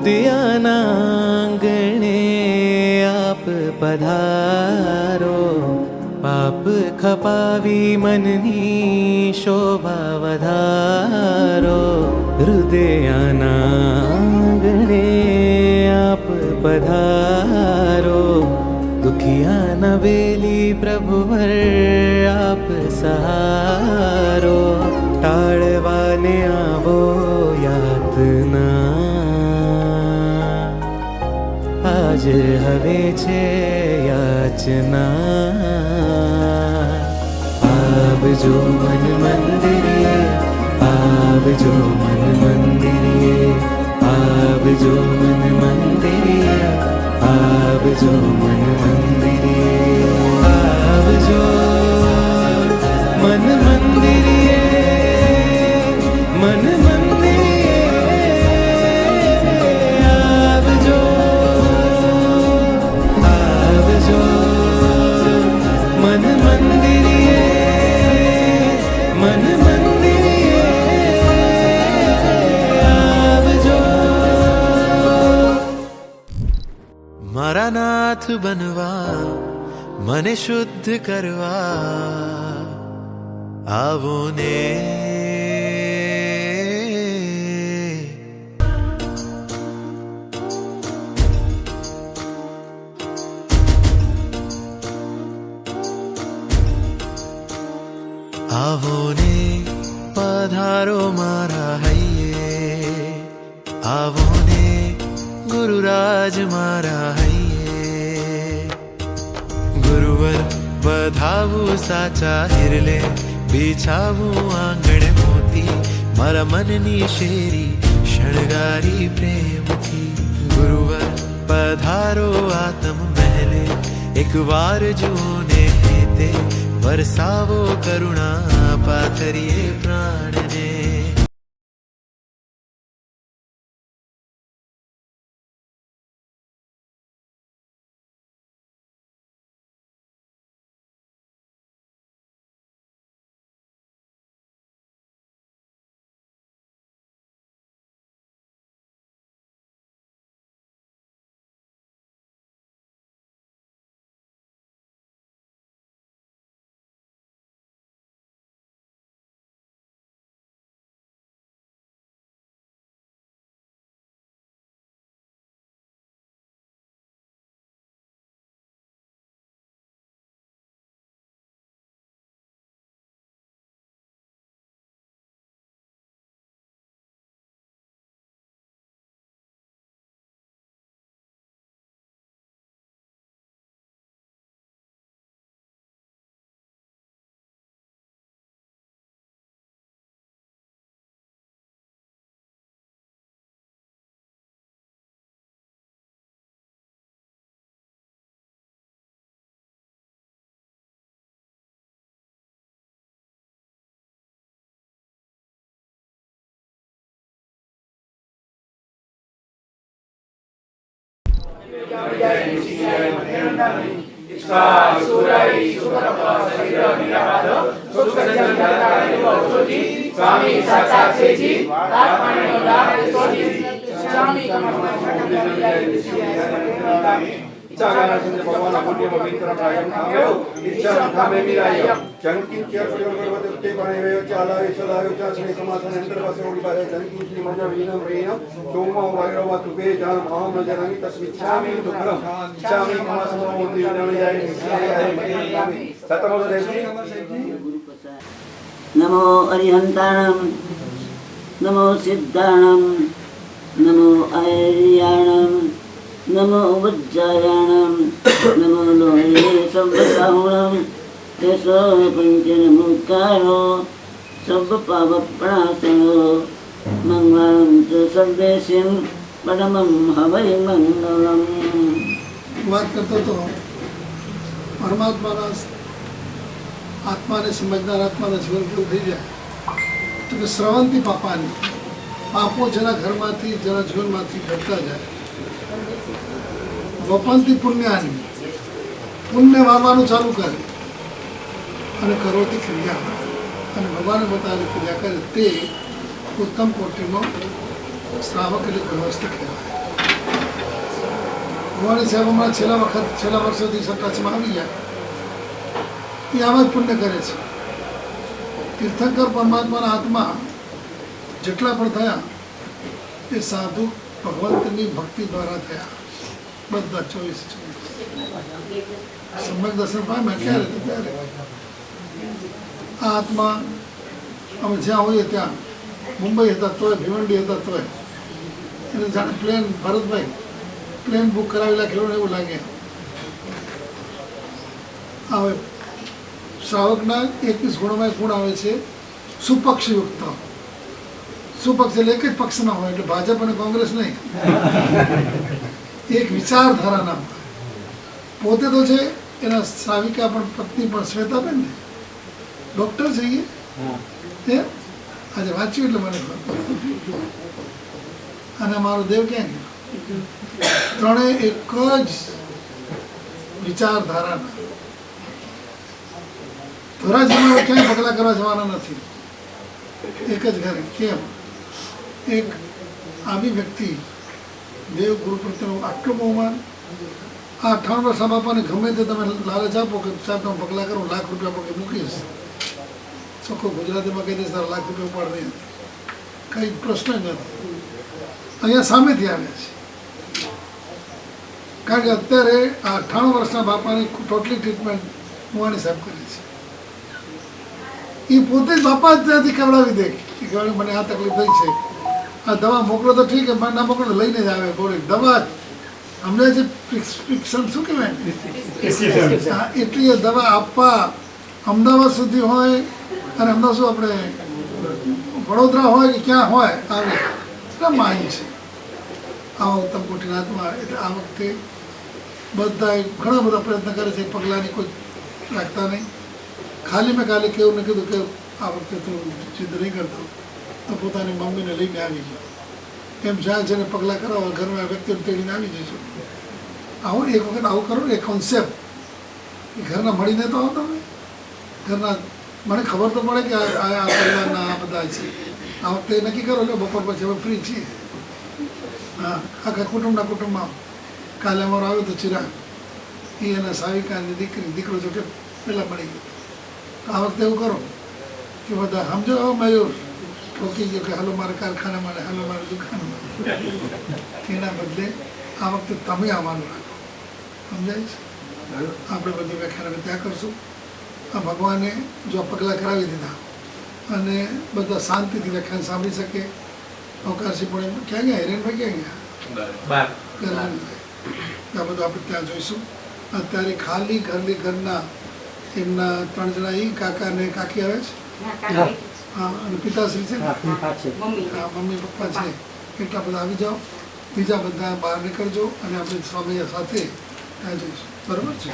स्तुतियानांगणे आप पधारो, पाप खपावी मननी शोभा वधारो। हृदयानांगणे आप पधारो, दुखिया नवेली प्रभुवर आप सहारो। टाळवाने आवो यातना, आज हवे छे याचना। आवजो मन मंदिरे, आवजो मन मंदिरे, आवजो मन मंदिरे, आवजो मन मंदिरे, आवजो मन मंदिरे, मन मंदिरे, आवजो, आवजो मन मंदिरे, मन मंदिरे, आवजो। मारा नाथ बनवा, मने शुद्ध करवा आवो ने। आवो ने पधारो मारा हइये, आवो ने गुरुराज मारा हइये। गुरुवर बधावू साचा हिरले, बिछावू आंगण मोती, मारा मननी शेरी शणगारी प्रेम थी। गुरुवर पधारो आत्म महले, एक वार जूने हेते, वरसावो करुणा पाथरिये प्राण ने। स्वामी साक्षात છે જી આત્માનો લાભ સોજી સ્વામી ચાગાના સંજે ભગવાન પુણ્ય પવિત્ર પ્રાયમ આવ્યો ઈચ્છા થામે મિરાય જનકી કે પ્રયોગવતે તે બનાવે ચાલાવે ચલાવે ચાસણી સમાસન અંતર પાસે ઓડી પાસે જનકી શ્રી મજા વિનમ રેય સોમો વાયરવા તુબે જાન મહમ નજરંગી તસ્મિચ્છામિ દુઃખમ ચામિ કમાસનો મોદી ઉડાવી જાય સતમો દેશી नमो अरिहंताणं, नमो सिद्धाणं, नमो ऐर्याणं, नमो वज्रायाणं, नमो लोहे सव्वसाहुणं, तेसो पंचनमुक्तारो सव्वपावप्रणाशनो मंगलं च सर्वेशिं परमं हवै मंगलम्। बात करता तो परमात्मा आत्मा ने समझदार आत्मा ने जीवन केवुं थई जाय तो कि श्रवंती पापानी पापो जना घर में जना जीवन में घटता जाए वपंती पुण्यानी पुण्य वारवानुं चालू करे અને કરોતી ક્રિયા અને ભગવાને બતાવેલી ક્રિયા કરે તે ઉત્તમ કોટીમાં શ્રાવક એટલે ગૃહસ્થ કહેવાય। ભગવાન સાહેબ હમણાં છેલ્લા વર્ષોથી ટચમાં આવી ગયા, એ આવા જ પુણ્ય કરે છે. તીર્થંકર પરમાત્માના હાથમાં જેટલા પણ થયા એ સાધુ ભગવંતની ભક્તિ દ્વારા થયા, બધા 24 સમ્યક દર્શન પામ્યા. ક્યારે તો ત્યારે આ આત્મા અમે જ્યાં હોઈએ ત્યાં, મુંબઈ હતા તોય, ભિવંડી હતા તોય, એને જાણે પ્લેન, ભરતભાઈ પ્લેન બુક કરાવી નાખેલું એવું લાગે. હવે શ્રાવકના 21 ગુણોમાં ગુણ આવે છે સુપક્ષયુક્ત. સુપક્ષ એટલે એક જ પક્ષના હોય, એટલે ભાજપ અને કોંગ્રેસ નહીં, એક વિચારધારાના. પોતે તો છે એના શ્રાવિકા પણ પત્ની પણ શ્વેતાબેન ને ડૉક્ટર છે એ આજે વાંચ્યું એટલે મને ખબર. અને મારો દેવ ક્યાં ગયો? ત્રણેય એક જ વિચારધારાના. ધોરાજીમાં ક્યાંય પગલાં કરવા જવાના નથી, એક જ ઘરે. કેમ? એક આવી વ્યક્તિ દેવ ગુરુ પ્રત્યેનું આટલું બહુમાન. આ 98 વર્ષના બાપાને ગમે તે તમે લાલચ આપો કે સાહેબ તમે પગલાં કરો, લાખ રૂપિયા પગે મૂકીશ, ચોખ્ખો ગુજરાતીમાં કહી દઈશ તારા લાખ રૂપિયા ઉપાડ નહીં, કંઈ પ્રશ્ન જ નથી. અહીંયા સામેથી આવે છે. કારણ કે અત્યારે આ 98 વર્ષના બાપાની ટોટલી ટ્રીટમેન્ટ મુવાણી સાહેબ કરે છે. એ પોતે જ બાપા જ ત્યાંથી કવડાવી દે કે મને આ તકલીફ થઈ છે, આ દવા મોકલો તો ઠીક, ના મોકલો તો લઈને જ આવે. બોલે દવા અમને જે પ્રિસ્ક્રિપ્શન શું કહેવાય, એટલી દવા આપવા અમદાવાદ સુધી હોય, અને અમદાવાદ શું આપણે વડોદરા હોય કે ક્યાં હોય આવે એટલા માન છે આવા ઉત્તમ કોટીના હાથમાં. એટલે આ વખતે બધાએ ઘણા બધા પ્રયત્ન કરે છે, પગલાંની કોઈ રાખતા નહીં. ખાલી મેં કાલે કેવું ને કીધું કે આ વખતે તો સિદ્ધ નહીં કરતો, તો પોતાની મમ્મીને લઈને આવી ગયો. એમ જ્યાં જેને પગલાં કરાવો ઘરમાં વ્યક્તિને તેડીને આવી જઈશું. આવું એક વખત આવું કરો ને, એ કોન્સેપ્ટ ઘરના મળીને તો આવો તમે ઘરના, મને ખબર તો પડે કે આ પરિવારના આ બધા છે. આ વખતે નક્કી કરો એટલે બપોર પછી હવે ફ્રી છીએ. હા, આખા કુટુંબમાં. કાલે અમારો આવ્યો તો ચિરાગ, એ એના સાવિકાની દીકરો જો કે પહેલાં મળી ગયો. આ વખતે એવું કરો કે બધા સમજો, મયુર ઠોકી ગયો કે હાલો મારે કારખાનામાં, હાલો મારે દુકાનમાં. એના બદલે આ વખતે તમે આવવાનું રાખો, સમજાય છે? આપણે બધું વ્યાખ્યાન ત્યાં કરશું. આ ભગવાને જો પગલાં કરાવી દીધા અને બધા શાંતિથી વ્યાખ્યાન સાંભળી શકે. અવકાશી પણ ક્યાં ગયા? હિરેનભાઈ ક્યાં ગયા? આ બધું આપણે ત્યાં જોઈશું. અત્યારે ખાલી ઘરના એમના 3 જણા એ કાકા ને કાકી આવે છે. હા, અને પિતાશ્રી છે, મમ્મી પપ્પા છે. એટલા બધા આવી જાઓ, બીજા બધા બહાર નીકળજો અને આપણે સ્વામી સાથે ત્યાં જઈશું. બરોબર છે?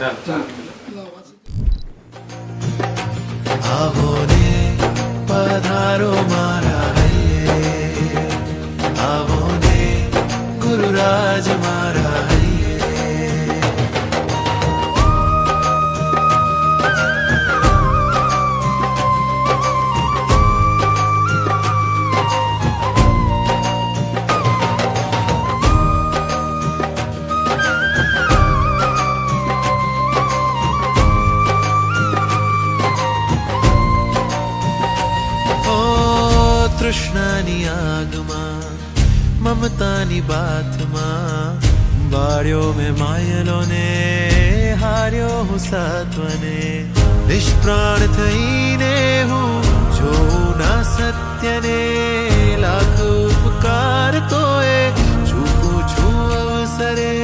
આવો ને પધારો મારા હૈયે, આવો ને ગુરુરાજ મારા હૈયે. તૃષ્ણાની આગમાં, મમતાની બાતમાં બાળ્યો મેં માયલો ને હાર્યો હું સત્વને. નિષ્પ્રાણ થઈને હું જોઉં ના સત્યને, લાખ ઉપકાર તોય ચૂકું છું અવસરે.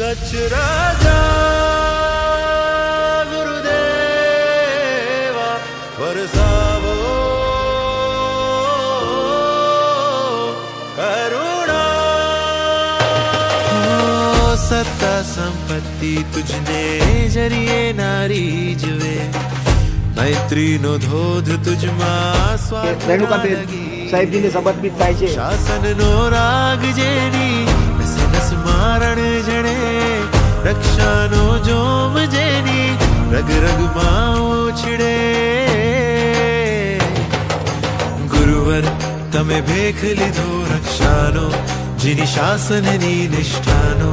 ગચ્છ રાજા ગુરુદેવા વરસાવો સત્તા સંપત્તિ તુજને જરીએ નારી જવે, મૈત્રીનો ધોધ તુજમાં સાહેબજીને સમર્પિત થાય છે. શાસનનો રાગ જેની નસ નસ મારણ જણે, રક્ષાનો જોમ જેની રગ રગમાં ઉછળે. ગુરુવર તમે ભેખ લીધો રક્ષાનો, જેની શાસનની નિષ્ઠાનો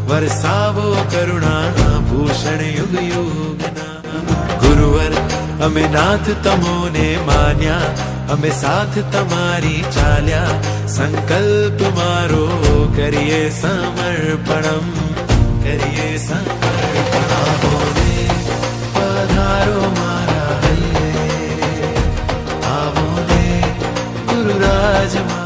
વરસાવો કરુણા ભૂષણ યુગ યુગના. ગુરુવર અમે નાથ તમોને માન્યા, અમે સાથ તમારી ચાલ્યા, સંકલ્પ મારો કરીએ સમર્પણમ, કરીએ સમર્પણ. આવો ને પધારો મારા હૈયે, આવો ને ગુરુરાજ મારા.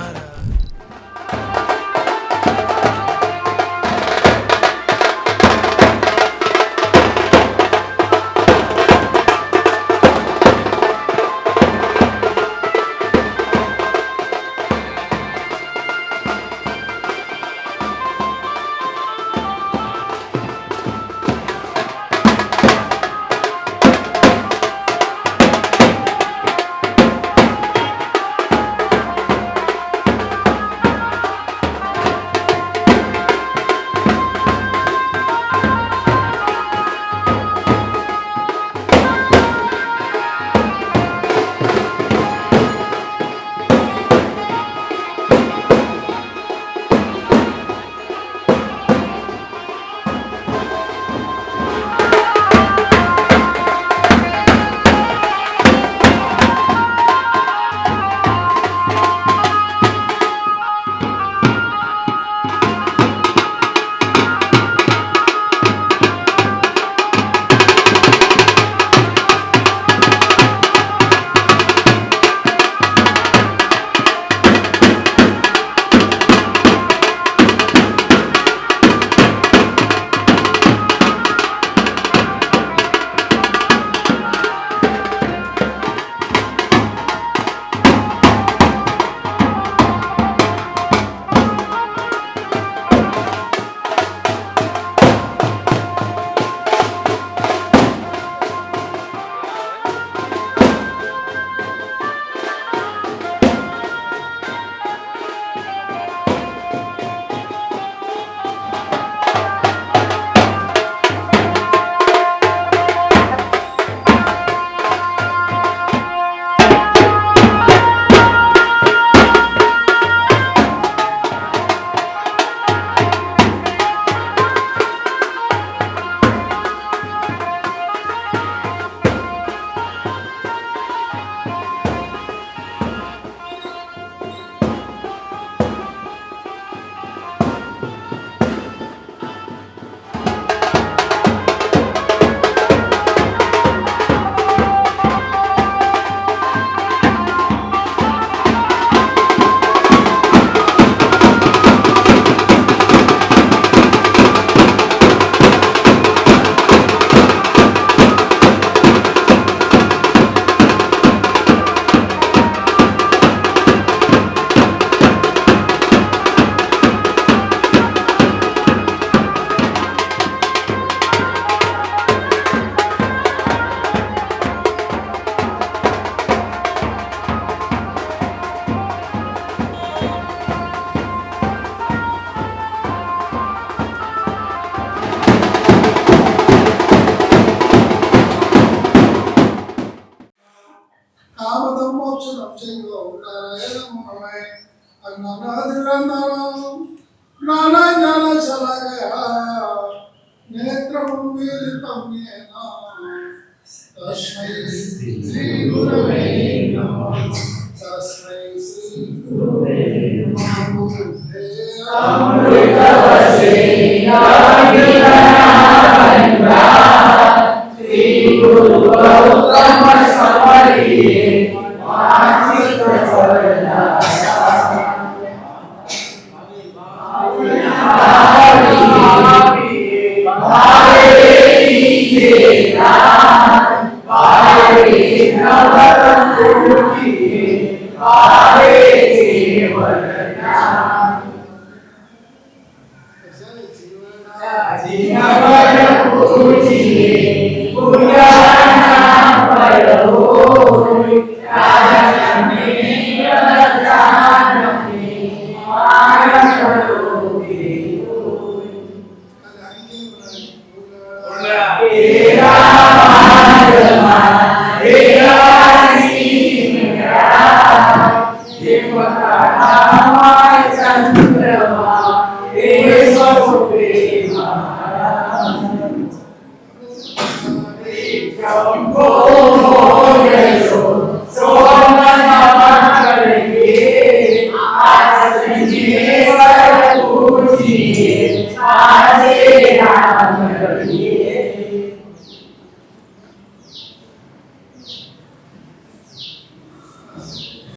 Chandra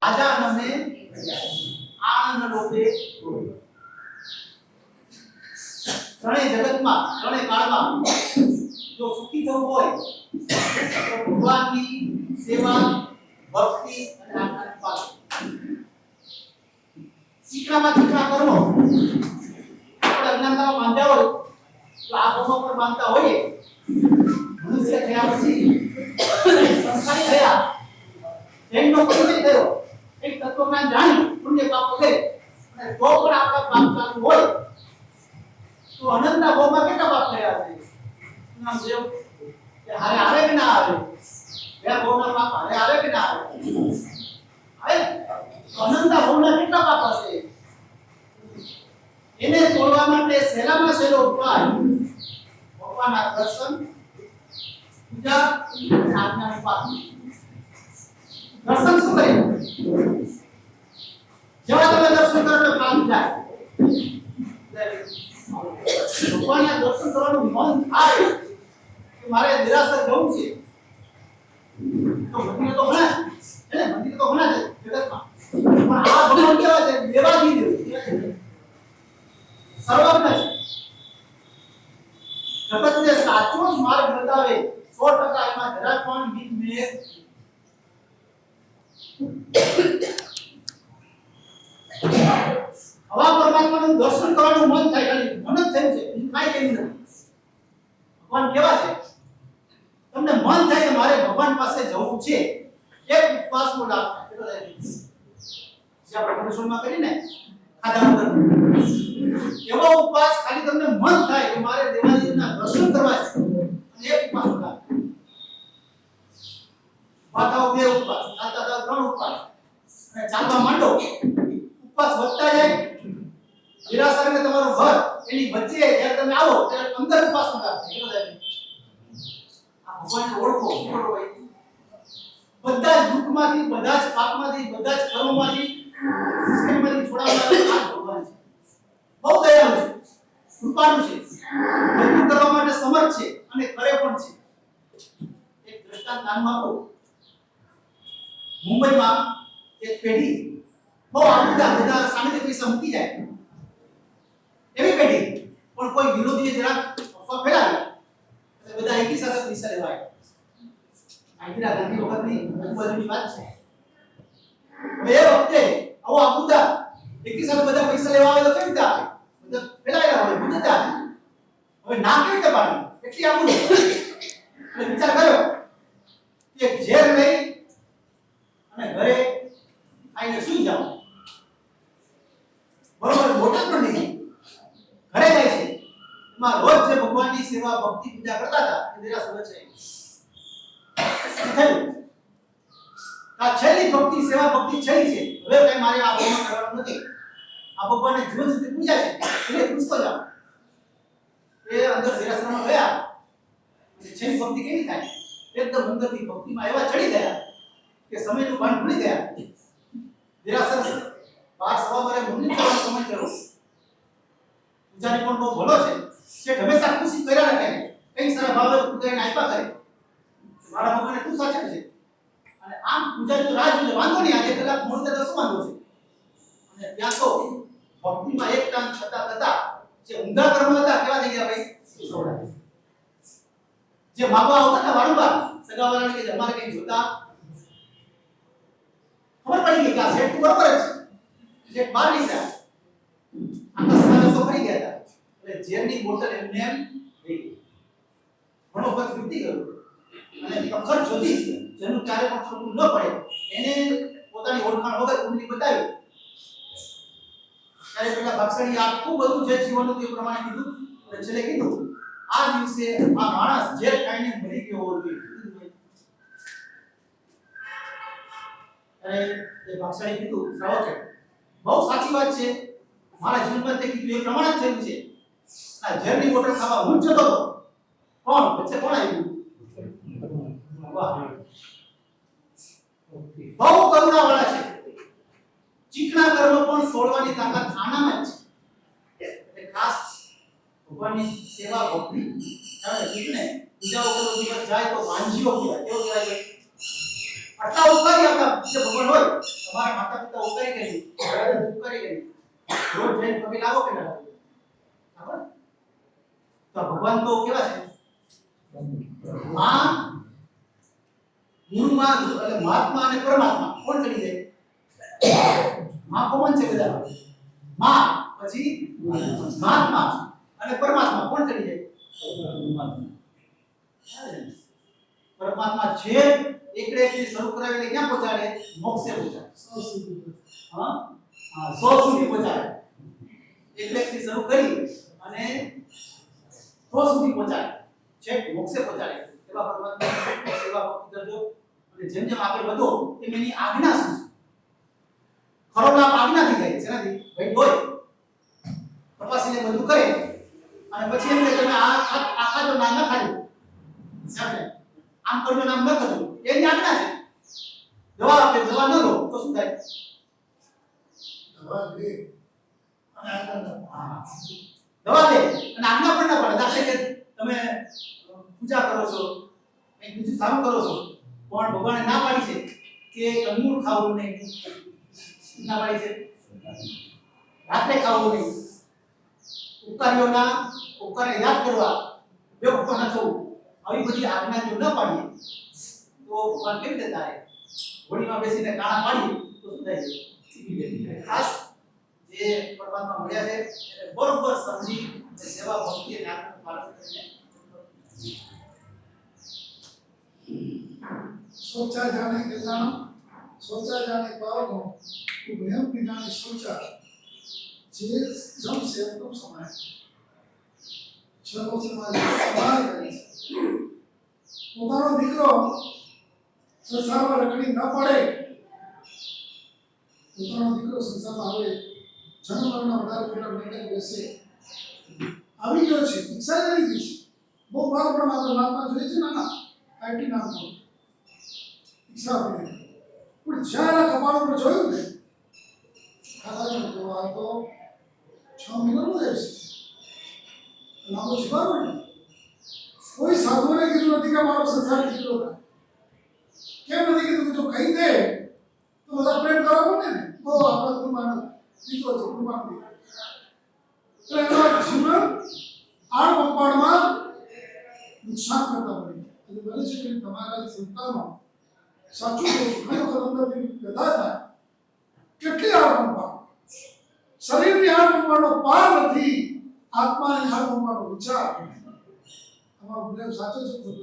રાજા મને આનંદ રૂપે ત્રણેય જગતમાં ત્રણેય કાળમાં જો સુખી થવું હોય તો ભગવાનની સેવા ભક્તિ અને આજ્ઞાનું પાલન. ચીકણામાં ચીકણા કર્મો આપણે અજ્ઞાનતામાં બાંધ્યા હોય તો આ ભોગો પર બાંધતા હોઈએ. મનુષ્ય થયા પછી સંસ્કારી થયા, જૈનનો પરિચય થયો, એક તત્વજ્ઞાન જાણી પુણ્ય પાપ કરે અને તો પણ આપણા પાપ ચાલુ હોય તો અનંતના ભોગમાં કેટલા પાપ થયા છે? નામ દેવ કે હારે આવે કે ના આવે? બે ભોગના પાપ હારે આવે કે ના આવે? આવે તો અનંતના ભોગના કેટલા પાપ હશે? એને તોડવા માટે સહેલામાં સહેલો ઉપાય ભગવાનના દર્શન, પૂજા અને આજ્ઞાનું પાલન. દર્શન શું કરે? જેવા તમે દર્શન કરો તો કામ જાય. ભગવાનના દર્શન કરવાનું મન થાય કે મારે નિરાશર જવું છે તો મંદિર તો ઘણા છે ને, મંદિર તો ઘણા છે જગતમાં, પણ આ ભગવાન કેવા છે? દેવાધી દેવ, સર્વજ્ઞ છે. જગતને સાચો માર્ગ બતાવે 100% એમાં જરા પણ બીજ મેં હવા પરમાત્માનું દર્શન કરવાનું મન થાય, ખાલી મન જ થયું છે, બીજું કાંઈ કેમ નથી. ભગવાન કેવા છે? તમને મન થાય કે મારે ભગવાન પાસે જવું છે, એક ઉપવાસનો લાભ થાય. કેટલો થાય? જે આપણે પુરુષોમાં કરીને ખાધા વગર એવો ઉપવાસ, ખાલી તમને મન થાય કે મારે દેવાજીના દર્શન કરવા છે, અને એક ઉપવાસનો લાભ. વાતાઓ 2 ઉપવાસ, ચાલતા 3 ઉપવાસ, અને ચાલવા માંડો, ઉપવાસ વધતા જાય. નિરાશા ને તમારું ઘર એની વચ્ચે જ્યારે તમે આવો ત્યારે અંદર ઉપવાસ ન થાય. કેટલો થાય? આ ભગવાનને ઓળખો, ઓળખો ભાઈ. બધા જ દુઃખમાંથી, બધા જ પાપમાંથી, બધા જ કર્મોમાંથી, મુશ્કેલીમાંથી છોડાવનાર આ ભગવાન છે. બહુ દયાળુ છે, કૃપાળુ છે, બધું કરવા માટે સમર્થ છે અને કરે પણ છે. એક દ્રષ્ટાંત નામ આપો. મુંબઈમાં એક પેઢી બહુ આબુદા, બધા સામે પૈસા મૂકી જાય એવી પેઢી, પણ કોઈ વિરોધીએ જરાક અફવા ફેલાવી એટલે બધા એકી સાથે પૈસા લેવાય. આ ઇન્દિરા ગાંધી વખતની આજુબાજુની વાત છે. હવે એ વખતે આવો આબુદા એકી સાથે બધા પૈસા લેવા આવે તો કેવી રીતે આવે? બધા ફેલાયેલા હોય, ગુંજતા. હવે ના કેવી રીતે પાડવી? એટલી આબુદા. એટલે વિચાર કર્યો કે ઝેર લઈ અને ઘરે આઈને સુઈ જાવ. બરોબર, મોટા પણ નહીં, ઘરે જાય છે. એમાં રોજ જે ભગવાનની સેવા ભક્તિ પૂજા કરતા હતા એ નિરાશ છે. થયું આ છેલ્લી ભક્તિ સેવા ભક્તિ છેલ્લી છે. હવે કઈ મારે આ ભગવાન કરવાનું નથી. આ ભગવાનને જીવન સુધી પૂજા છે એટલે પૂછતો જાવ. એ અંદર નિરાશ્રમમાં ગયા. છેલ્લી ભક્તિ કેવી થાય? એકદમ અંદરથી ભક્તિમાં એવા ચડી ગયા કે સમયનું ભાન ભૂલી ગયા. નિરાશર 12:15 મંદિર કરવાનો સમય થયો. પૂજારી પણ બહુ ભલો છે, કે હંમેશા ખુશી કર્યા રાખે, કઈ સારા ભાવે પૂજારીને આપ્યા કરે. મારા ભગવાનને તું સાચે છે. અને આમ પૂજારી તો રાહ જોઈને વાંધો નહીં, આજે કલાક મોડે તો શું વાંધો છે? અને ત્યાં તો ભક્તિમાં એક કામ થતા જે ઊંધા કર્મ હતા કેવા થઈ ગયા ભાઈ? જે માગવા આવતા હતા વારંવાર સગાવાળાને કે અમારે કઈ જોતા, ખબર પડી ગઈ કે આ સેટ બરોબર જ છે. જે બહાર નીકળ્યા આખા સમાજ તો ફરી ગયા હતા. એટલે ઝેરની બોટલ એમને એમ રહી ગઈ. ઘણો વખત વીતી ગયો અને અખર જ્યોતિષ જેનું ક્યારે પણ ખોટું ન પડે એને પોતાની ઓળખાણ વગર કુંડલી બતાવી. ત્યારે પેલા ભક્ષણી આખું બધું જે જીવનનું તે પ્રમાણે કીધું અને છેલ્લે કીધું આ દિવસે આ માણસ જે ખાઈને મરી ગયો હોવો જોઈએ. અરે એ ભક્ષણી કીધું શ્રાવકે બહુ સાચી વાત છે, મારા જીવનમાં તે કીધું એ પ્રમાણે જ થયું છે. આ ઝેરની બોટલ ખાવા હું જ જતો હતો, કોણ વચ્ચે કોણ આવ્યું? વાહ, બહુ કરુણાવાળા છે. ચીકણા કર્મ પણ છોડવાની તાકાત આનામાં જ છે. એટલે ખાસ ભગવાનની સેવા ભક્તિ જાણે કીધું ને પૂજાઓ કરો દિવસ જાય તો વાંજીઓ કહેવાય કેવો કહેવાય આટલા ઉપકારી આપણા જે ભગવાન હોય તમારા માતા પિતા ઉપકારી ગઈ ઉપકારી ગઈ રોજ જઈને પગે લાગો કે ના લાગો બરાબર તો ભગવાન તો કેવા છે માં ગુરુમાં એટલે મહાત્મા અને પરમાત્મા કોણ ચડી જાય માં કોણ છે બધા માં પછી મહાત્મા અને પરમાત્મા કોણ ચડી જાય પરમાત્મા છે એકડે થી શરૂ કરાવીને ક્યાં પહોંચાડે મોક્ષે પહોંચાડે હા હા 100 સુધી પહોંચાડે એકડે થી શરૂ કરી અને 100 સુધી પહોંચાડે છે મોક્ષે પહોંચાડે એવા પરમાત્મા સેવા ભક્તિ કરજો અને જેમ જેમ આગળ વધો એમ એની આજ્ઞા શું ખરો લાભ આજ્ઞાથી થાય છે નથી ભાઈ હોય તપાસીને બધું કરે અને પછી એમ કે તમે આ તો નામ ન ખાજો સાહેબ આમ કરજો નામ ન કરજો એની આજ્ઞા છે દવા આપે દવા ન લો તો શું થાય દવા લે અને આગળ દવા લે અને આજ્ઞા પણ ના પડે દાખલે કે તમે પૂજા કરો છો એક બીજું સારું કરો છો પણ ભગવાને ના પાડી છે કે કંદમૂળ ખાવું નહીં ના પાડી છે રાત્રે ખાવું નહીં ઉપકારીઓના ઉપકારને યાદ કરવા બે ભક્તો ન થવું આવી બધી આજ્ઞા જો ન પાડીએ તો ભગવાન કેવી રીતે થાય હોળીમાં બેસીને કાણા પાડીએ તો શું થાય ખાસ જે પરમાત્મા મળ્યા છે એને બરોબર સમજી સેવા ભક્તિ અને આજ્ઞાનું પાલન કરીને सोचा जाने के जानो सोचा जाने पाओ उभयम की जाने सोचा जे जब से तुम समय चलो समाज समाज करे પોતાનો દીકરો સંસારમાં રખડી ન પડે પોતાનો દીકરો સંસારમાં આવે જન્મ મરણના વધારે પેલા મેળવી બેસે આવી ગયો છે ઈચ્છા કરી ગઈ છે બહુ વાર પણ આપણે નામમાં જોઈએ છે ના આઈટી નામમાં ઈચ્છા આપી પણ જ્યારે કપાળ ઉપર જોયું ને ખાતા તો આ તો 6 મહિનાનો જ છે નામો જીવાડો ને કોઈ સાધુને કીધું નથી કે મારો સંસાર જીતો થાય કેમ નથી કીધું કે જો કહી દે તો બધા પ્રેમ કરવા પડે ને બહુ આપણા કુરબાન જીતો છે કુરબાન તો એનો જીવન આડ પંપાળમાં નુકસાન કરતા પડે એટલે બને છે કે તમારા સંતાનો સાચું ઘણી વખત અંદરથી પેદા થાય કેટલી આડ પંપાળ શરીરની આડ પંપાળનો પાર નથી આત્માની આડ પંપાળનો વિચાર તમારો પ્રેમ સાચો છે ખોટો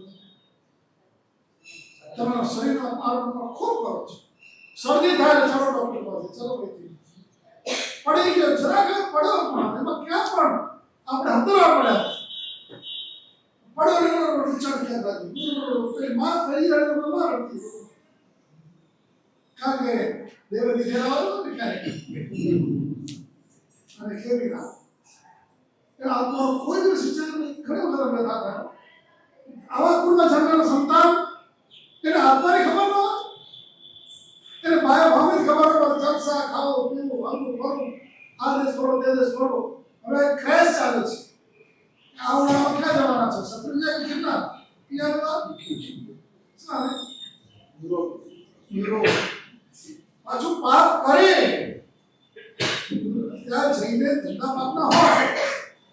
છે તમારા શરીરનો આડ પંપાળ ખૂબ કરો છો શરદી થાય તો ચાલો ડોક્ટર પાસે ચલો ભાઈ પડી ગયો જરાક પડ્યો પણ એમાં ક્યાં પણ આપણે હતરા પડ્યા પડ્યો વિચાર ક્યાં બાજુ માં ફરી રહ્યો બીમાર હતી કારણ કે દેવ દીધેલા હોય ને ક્યારે અને કેવી ના એ આત્મા કોઈ દિવસ વિચાર નહીં ઘણી વખત આપણે થતા આવા પૂર્ણ જન્મનો સંતાન એને આત્માની ખબર ન હોય એને માયા ભાવની ખબર હોય જલસા ખાવો પીવું હલવું ફરવું આ દેશ ફરો તે દેશ ફરો હવે ક્રેશ ચાલે છે આવડા ક્યાં જવાના છે શત્રુંજય કે કિન્ના પાછું પાપ કરે ત્યાં જઈને ધંધા પાપના હોય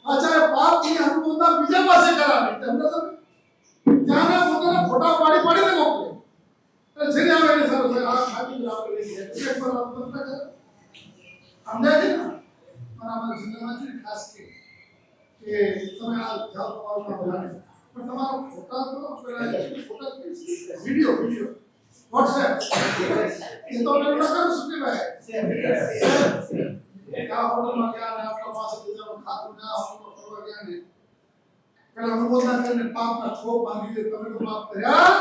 પાછા પાપની અનુમોદના બીજા પાસે કરાવે તમને ત્યાંના પોતાના ફોટા પાડીને મોકલે જેને આવે એને સારું થાય આ ખાતી આપણે લઈ જાય એક પર આપણે કરે સમજાય છે ને અમારા જિંદગીમાં છે ખાસ કે તમે આ જાવ તમારું બનાવે પણ તમારો ફોટા તો પેલા ફોટા વિડિયો WhatsApp એ તો મેં કરું શું કે ભાઈ આ હોટલમાં ગયા ને આપણા પાસે બીજાનું ખાતું ના હોટલ કરવા ગયા ને પેલા અનુમોદન કરીને પાપના થોપ બાંધી દે તમે તો પાપ કર્યા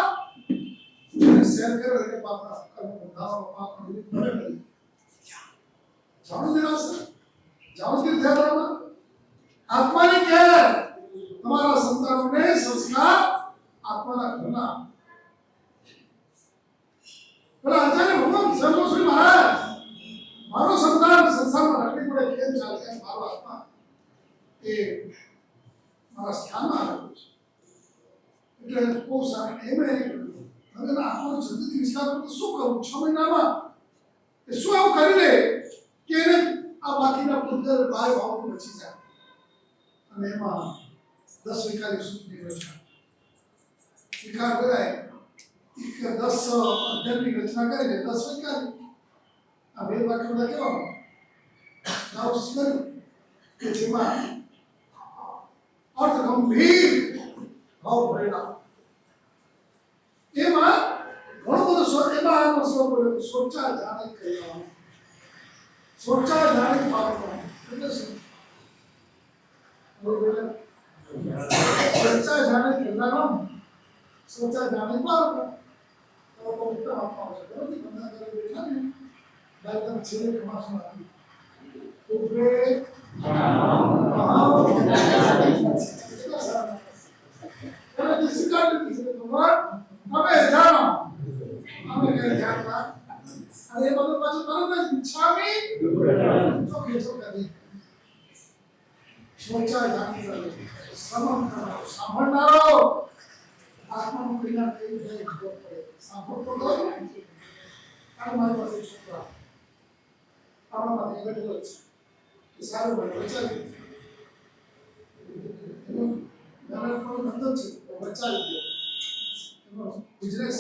અને શેર કરો એટલે પાપના કર્મ બંધાવાનો પાપનો વિરુદ્ધ ભરે નથી જાણો નિરાશ જાણો કે ધ્યાનમાં આત્માની કેર તમારા સંતાનોને સંસ્કાર આત્માના ઘરના પેલા આચાર્ય ભગવાન સર્વશ્રી મહારાજ મારો સંતાન સંસારમાં રખડી પડે કેમ ચાલે કેમ મારો આત્મા એ મારા સ્થાનમાં આવેલું છે. એટલે બહુ સારું એમણે હવે આપણો જલ્દીથી વિસ્તાર તો શું કરવું 6 મહિનામાં એ શું આવું કરી લે કે એને આ બાકીના પુત્ર ભાઈ ભાવ બચી જાય. અને એમાં 10 વિકારી સૂચની રચના વિકાર કરાય એક 10 અધ્યાયની રચના કરીને 10 વિકારી આ બે વાક્ય બધા કેવા નાવ કર્યું કે જેમાં અર્થ ગંભીર ભાવ ભરેલા એમાં ઘણો બધો એમાં આનો સ્વર બોલ્યો સોચા જાણે કહેવાનું સોચા જાણે પાડવાનું એટલે શું સોચા જાણે કહેવાનું સોચા જાણે પાડવાનું તો પવિત્ર આત્મા છે બરોબર બંધા કરે બેઠા ને દાદા છેલ્લે કમાસમાં આપી ઉભે અમે જાણો અમે કઈ જાણતા અને એ બધું પાછું તરત જ ઈચ્છામી ચોકે ચોકે સોચા જાણી શ્રવણ કરનારો સાંભળનારો આત્માનું પરિણામ કેવી રીતે ખબર પડે સાંભળતો તો આ મારી પાસે છોકરા આપણા માટે બેઠેલો છે એ સારું બને બચાવી નાના કોઈ ધંધો છે બચાવી દો એનો બિઝનેસ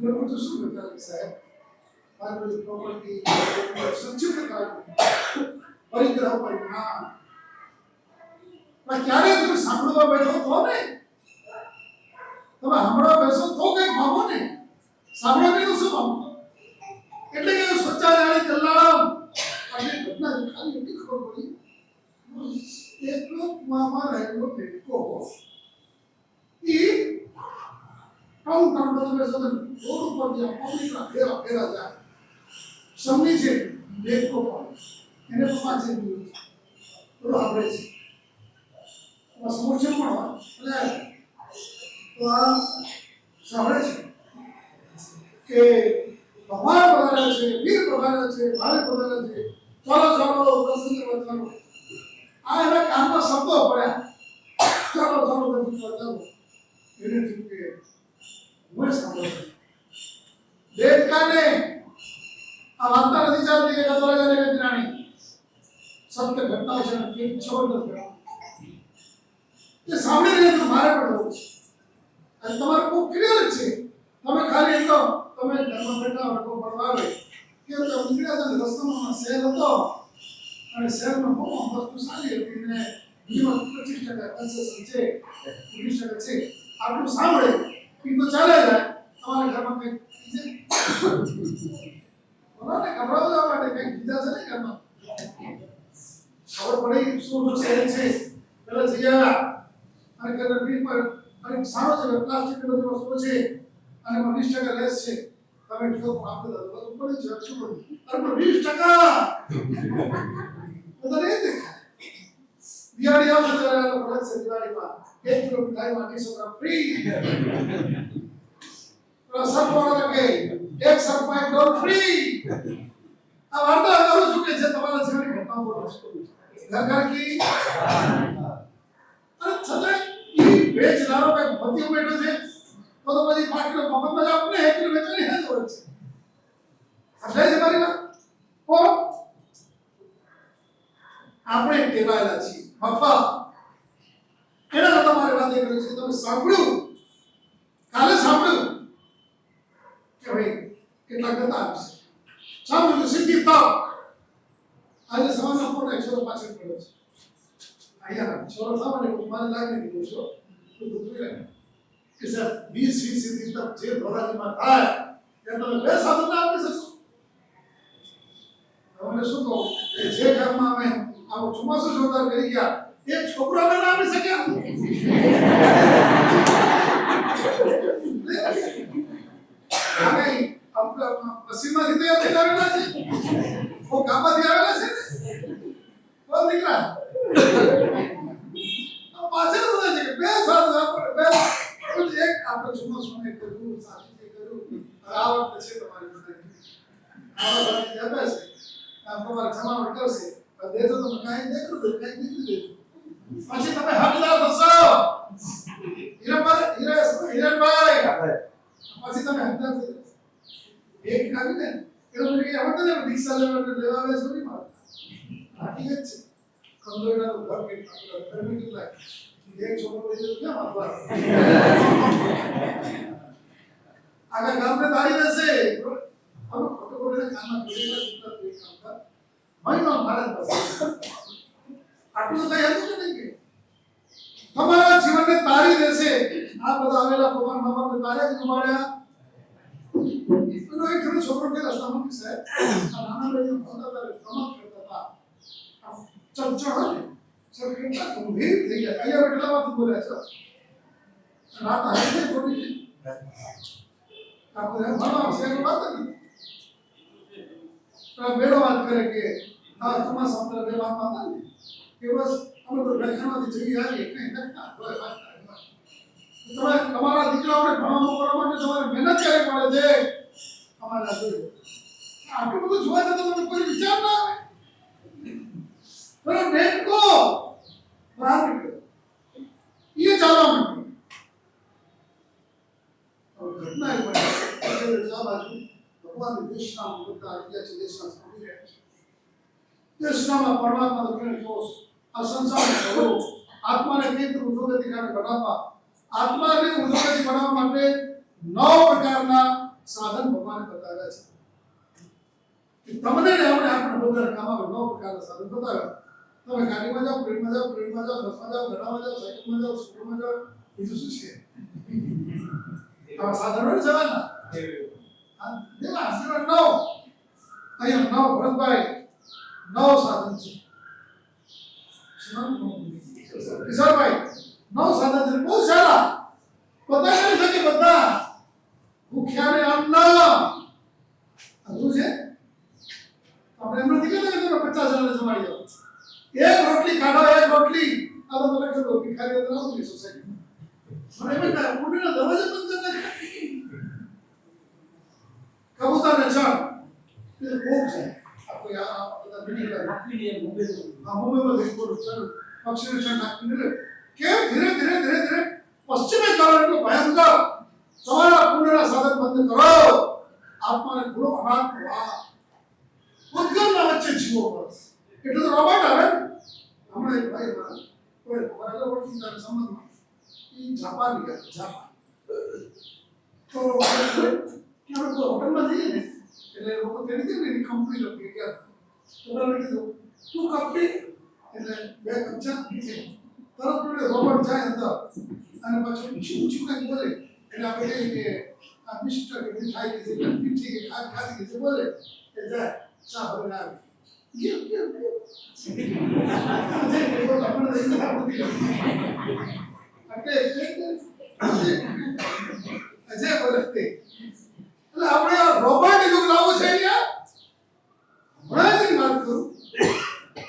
છે એ બધું શું કરતા સાહેબ મારી પ્રોપર્ટી સંચિત કરાવી પરિગ્રહ પરિણામ પણ ક્યારે તમે સાંભળવા બેઠો તો ને તમે સાંભળવા બેસો તો કંઈક ભાવો ને સાંભળવા નહીં તો શું ભાવો એટલે કે સોચા જાણે કલ્લામ અને ઘટના ખાલી એટલી ખબર પડી એટલો મામા રહેલો બેટકો એ ટાઉન બેસો રોડ ઉપર જ્યાં પબ્લિકના ફેરા જાય સમની છે બેટકો પણ એને પપ્પા છે થોડું આપણે છે સમોસે પણ હોય એટલે તો આ સાંભળે છે કે ભગવાન પધાર્યા છે વીર પધાર્યા છે ભારે પધાર્યા છે ચાલો ચાલો દર્શન કરવા ચાલો આ એના કાનમાં શબ્દો પડ્યા ચાલો ચાલો દર્શન કરવા ચાલો એને થયું કે હું સાંભળો દેવકાને આ વાર્તા નથી ચાલતી કે ગદરાજાને વેદરાણી સત્ય ઘટનાઓ છે કે જબરદસ્ત એ સાંભળી રહ્યા તો મારે પણ હોવું છે અને તમારે બહુ ક્લિયર છે તમે ખાલી એક તો તમે ઘરમાં બેઠા વડકો પડવા આવે કે તો નીકળ્યા હતા રસ્તામાં શહેર હતો અને શહેરમાં બહુ વસ્તુ સારી હતી ને બીજું 25% કન્સેશન છે 20% છે આટલું સાંભળે એ તો ચાલે જાય તમારા ઘરમાં કંઈક બોલાને ગભરાવવા માટે કંઈક બીજા છે ને ઘરમાં ખબર પડી શું શહેર છે પેલા જગ્યા અને કે રબી પર અને સારો છે પ્લાસ્ટિક ની બધી વસ્તુઓ છે અને 20% લેસ છે તમે જો આપણે બધું પડી છે શું પડી અરે 20% બધા નહીં દેખાય દિવાળી આવશે ત્યારે આ પ્રોડક્ટ છે દિવાળીમાં 1 કિલો મીઠાઈ માં 200 ગ્રામ ફ્રી સરપોરા કે એક સરપા એક ડોલ ફ્રી આ વાર્તા કરું છું કે જે તમારા જીવનની ઘટના બોલો છું ઘર કી અરે છતાં વેચનારો કઈ ભતીઓ બેઠો છે તો પછી 5 કિલો મફતમાં જ આપણે 1 કિલો વેચવાની હે જરૂર છે સમજાય છે મારી વાત ઓ આપણે ટેવાયેલા છીએ મફત એના તમારે વાત એ કરી છે તમે સાંભળ્યું કાલે સાંભળ્યું કે ભાઈ કેટલા ગતા આવશે સાંભળ્યું સિદ્ધિ તક આજે સવારના પોતે છોરો પાછળ પડ્યો છે અહીંયા છોરો સામાન્ય મારે લાગણી દીધું છો કે સર 20 સિદ્ધિ તક જે ધોરાજીમાં થાય એ તમે બે સાધન આપી શકશો તમને શું કહું કે જે ઘરમાં અમે આવું ચોમાસું જોરદાર કરી ગયા એક છોકરો અમે ના આપી શક્યા પશ્ચિમમાંથી તૈયાર થઈ આવેલા છે ઓ ગામમાંથી આવેલા છે ને કોણ દીકરા પાછળ બધા છે કે બે સાધુ આપણે બે એક આપણે ચોમાસું કર્યું સાસુએ કર્યું આ વખતે છે તમારી બધા આ વખતે આપે છે તમારે જમાવટ કરશે દેજો તો કાંઈ દેખું કાંઈ દીકરી દેજો પછી તમે હકદાર થશો હિરણભાઈ પછી તમે હકદાર થશો એક કાઢીને એનો મને કે આવડે ને દીક્ષા લેવા આવે છે નહીં મારે હકીકત છે કંદોઈના ઘર કે ગરમી કેટલા એક છોકરો લઈ જતો ક્યાં મારવા આગળ ગામને તારી દેશે હવે ખોટો ખોટો કામમાં જોડેલા કેટલા કોઈ કામ કર મહિનો ભારત બસ આટલું કઈ હતું નહીં કે તમારા જીવનને તારી દેશે આ બધા આવેલા ભગવાન બાબાને તારે જ ગુમાડ્યા એક છોકરો કે રસ્તામાં કે સાહેબ આ નાના ભાઈઓ ભણતા હતા રમત કરતા હતા ચંચળ ને સર કેટલા ગંભીર થઈ ગયા અહીંયા બેઠેલા વાત બોલ્યા છે રાત આવી થોડી આપણે ભણવા છે વાત નથી બેડો વાત કરે કે આ ચોમાસા અંદર બે વાત હતા ને કે બસ અમે તો લખનૌથી જઈ આવીએ કઈ નકતા હોય વાત તમે તમારા દીકરાઓને ભણવા મોકલવા માટે તમારે મહેનત કરવી પડે છે અમારા જોઈ આટલું બધું જોવા જતા તમને કોઈ વિચાર ના આવે pero બેનકો બહાર નીકળો ये ચાલવા માંડી ઘટના એ બની આ બાજુ ભગવાન દેશના મુદ્દા આવ્યા છે દેશના સાંભળી રહ્યા છે દેશનામાં પરમાત્માનો કેવો જોશ આ સંસારને ભરો આત્માને કેવી રીતે ઉદ્યોગતિકાને બનાવવા આત્માને ઉદ્યોગતિ બનાવવા માટે 9 પ્રકારના સાધન ભગવાને બતાવ્યા છે તમને ને આપણે બધાને કામ આવે 9 પ્રકારના સાધન બતાવ્યા તમે ગાડીમાં જાઓ ટ્રેનમાં જાઓ બસમાં જાઓ ઘોડામાં જાઓ સાયકલમાં જાઓ સ્કૂટરમાં જાઓ બીજું શું છે આ સાધનો જવાના દેવા આશીર્વાદ 9 અહીંયા 9 ભરતભાઈ 9 સાધન છે કિશોરભાઈ 9 સાધન છે બહુ સારા બધા કરી શકે બધા ભૂખ્યાને અન્ન શું છે આપણે એમ નથી કહેતા કે તમે 50 જણાને જમાડી દો એક રોટલી કાઢો એક રોટલી આ તો મને કહો ભિખારી તો આવું સોસાયટી મને એમ કહે પુણ્યના દરવાજે બંધ કરતા કબૂતરને ચણ એ ભોગ છે આપણે આ બધા મીટિંગ નાખીને મુંબઈમાં દેખો ચણ પક્ષીને ચણ નાખીને કેમ ધીરે ધીરે ધીરે ધીરે પશ્ચિમે ચાલો એટલો ભયંકર તમારા પુણ્યના સાધન બંધ કરો આત્માને પૂરો અનાથ પ્રવાહ ઉદ્ગમના વચ્ચે જીવો બસ એટલે તો રોબોટ આવે હમણાં એક ભાઈ કોઈ બરાબર ઓળખી તારે સંબંધમાં એ જાપાન ગયા જાપાન તો આપણે હોટલમાં જઈએ ને એટલે લોકો તેની કે એની કંપની લખી ગયા તો બરાબર કીધું તું કંપની એટલે 2 કપ ચા તરત રોબોટ જાય અંદર અને પછી ઊંચું કંઈક બોલે એટલે આપણે કહીએ કે આ મિસ્ટર કે મીઠાઈ કે મીઠી કે ખાધી કે બોલે કે જાય ચા ભરીને આવે અજય બોલે એટલે આપણે રોબોટ યુગ લાવવું છે યાર હમણાં જ વાત કરું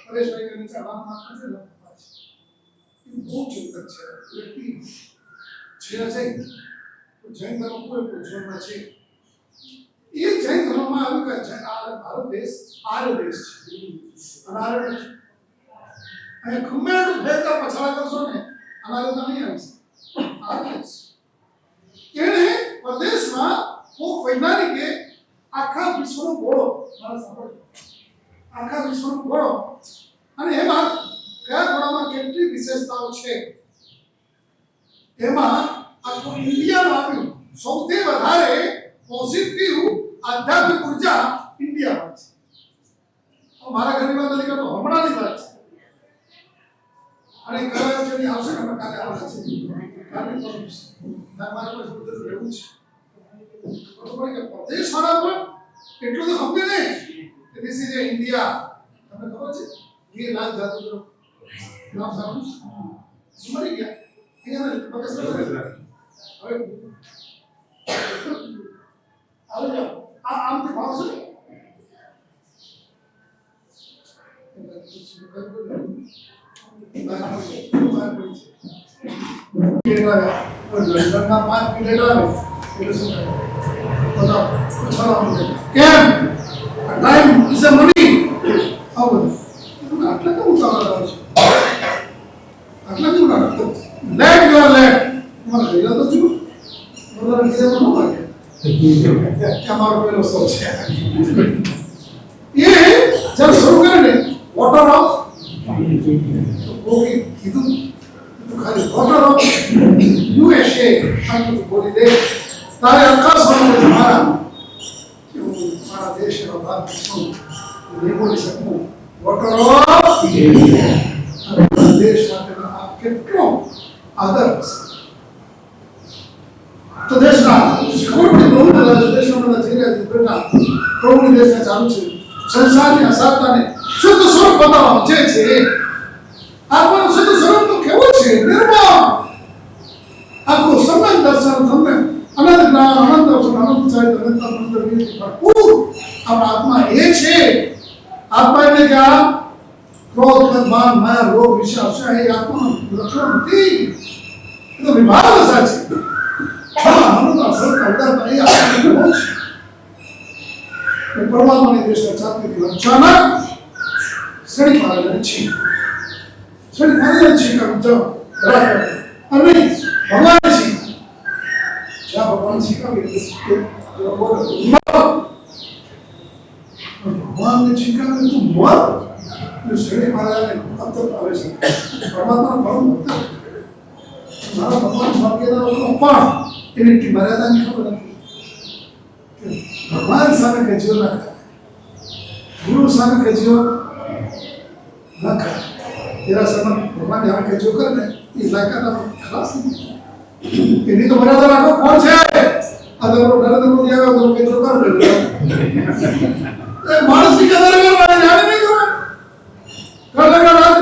પરેશભાઈ કે નીચે વાત કરશે ને બહુ ચિંતક છે વ્યક્તિ છે જૈન ધર્મ કોઈ પૂછવામાં છે એ જૈન ધર્મમાં આવ્યું કે આ ભારત દેશ આર્ય દેશ છે અને આર્ય અહીં ગમે એટલું ભેદભાવ પછાડા કરશો ને અનાર્યતા નહીં આવી આર્ય દેશ એને પ્રદેશમાં ખૂબ વૈજ્ઞાનિકે આખા વિશ્વનો ગોળો મારા સાંભળો આખા વિશ્વનો ગોળો અને એમાં કયા ગોળામાં કેટલી વિશેષતાઓ છે એમાં આખું ઇન્ડિયામાં આવ્યું સૌથી વધારે પોઝિટિવ આધ્યાત્મિક ઉર્જા ઇન્ડિયામાં છે મારા ઘરની વાત નથી કરતો હમણાંની વાત છે અને કયા છે આવશે ને કાલે આવશે કાલે મારા પાસે બધું રહેવું છે કે પ્રદેશવાળા પણ એટલું તો સમજે નહીં કે ધીસ ઇઝ ઇન્ડિયા તમને ખબર છે એ લાલ જાદુ નામ સાંભળ્યું મરી ગયા અહીંયા પાકિસ્તાન હવે આવો જાઓ આમ તો ભાવશે કેમ ટાઈમ ઇઝ અ મની આવો આટલા કેમ ચાલવા રહ્યો છે કે અમારો પેલો શો છે એ જब શરૂ કરે ને વોટર ઓફ ઓકે કીધું તો ખાલી વોટર ઓફ યુએસએ આટલું બોલી દે તારે આકાશ મારા કે હું મારા દેશનો ભાગ છું નહીં બોલી શકું વોટર ઓફ દેશ માટેનો આ કેટલો આદર તો દેશના ખબરપડી બહુ બધા દેશના બધા જઈ રહ્યા છે બેટા પ્રભુની દેશને ચાલુ છે સંસારની અસારતાને શુદ્ધ સ્વરૂપ બતાવવામાં જે છે આત્માનું શુદ્ધ સ્વરૂપ તો કેવું છે નિર્મળ આખું સમય દર્શન સમય અનંત જ્ઞાન અનંત દર્શન અનંત ચારિત્ર અનંત મંત્ર ભરપૂર આપણા આત્મા એ છે આત્મા એટલે કે આ ક્રોધ મદ માન માયા લોભ ઈર્ષ્યા અસૂયા એ આત્માનું લક્ષણ નથી એ તો વિભાગ દશા છે પરમાત્માની દેશના ચાપની અચાનક શ્રેણી મહારાજાને છીક શ્રેણી મહારાજાને છીક અને ભગવાન છીક જ્યાં ભગવાન છીકાવી ભગવાનને છીકાવે તું મર શ્રેણી મહારાજાને અંતર આવે છે પરમાત્મા પરમ ભક્ત મારા ભગવાન ભાગ્યના લોકો પણ એની મર્યાદાની ખબર નથી ભગવાન સામે કજીઓ ના કરે ગુરુ સામે કજીઓ ના કરે તેરા સામે ભગવાન જहाँ કજીઓ કરે ને એ લાયકાત ખલાસ નથી એની તો મર્યાદા રાખો કોણ છે આ તો નરેન્દ્ર મોદી આવ્યો તો કજીઓ કર એ માણસ ની કદર કરવાની જાણે નહીં કરવાની કર લગા રાત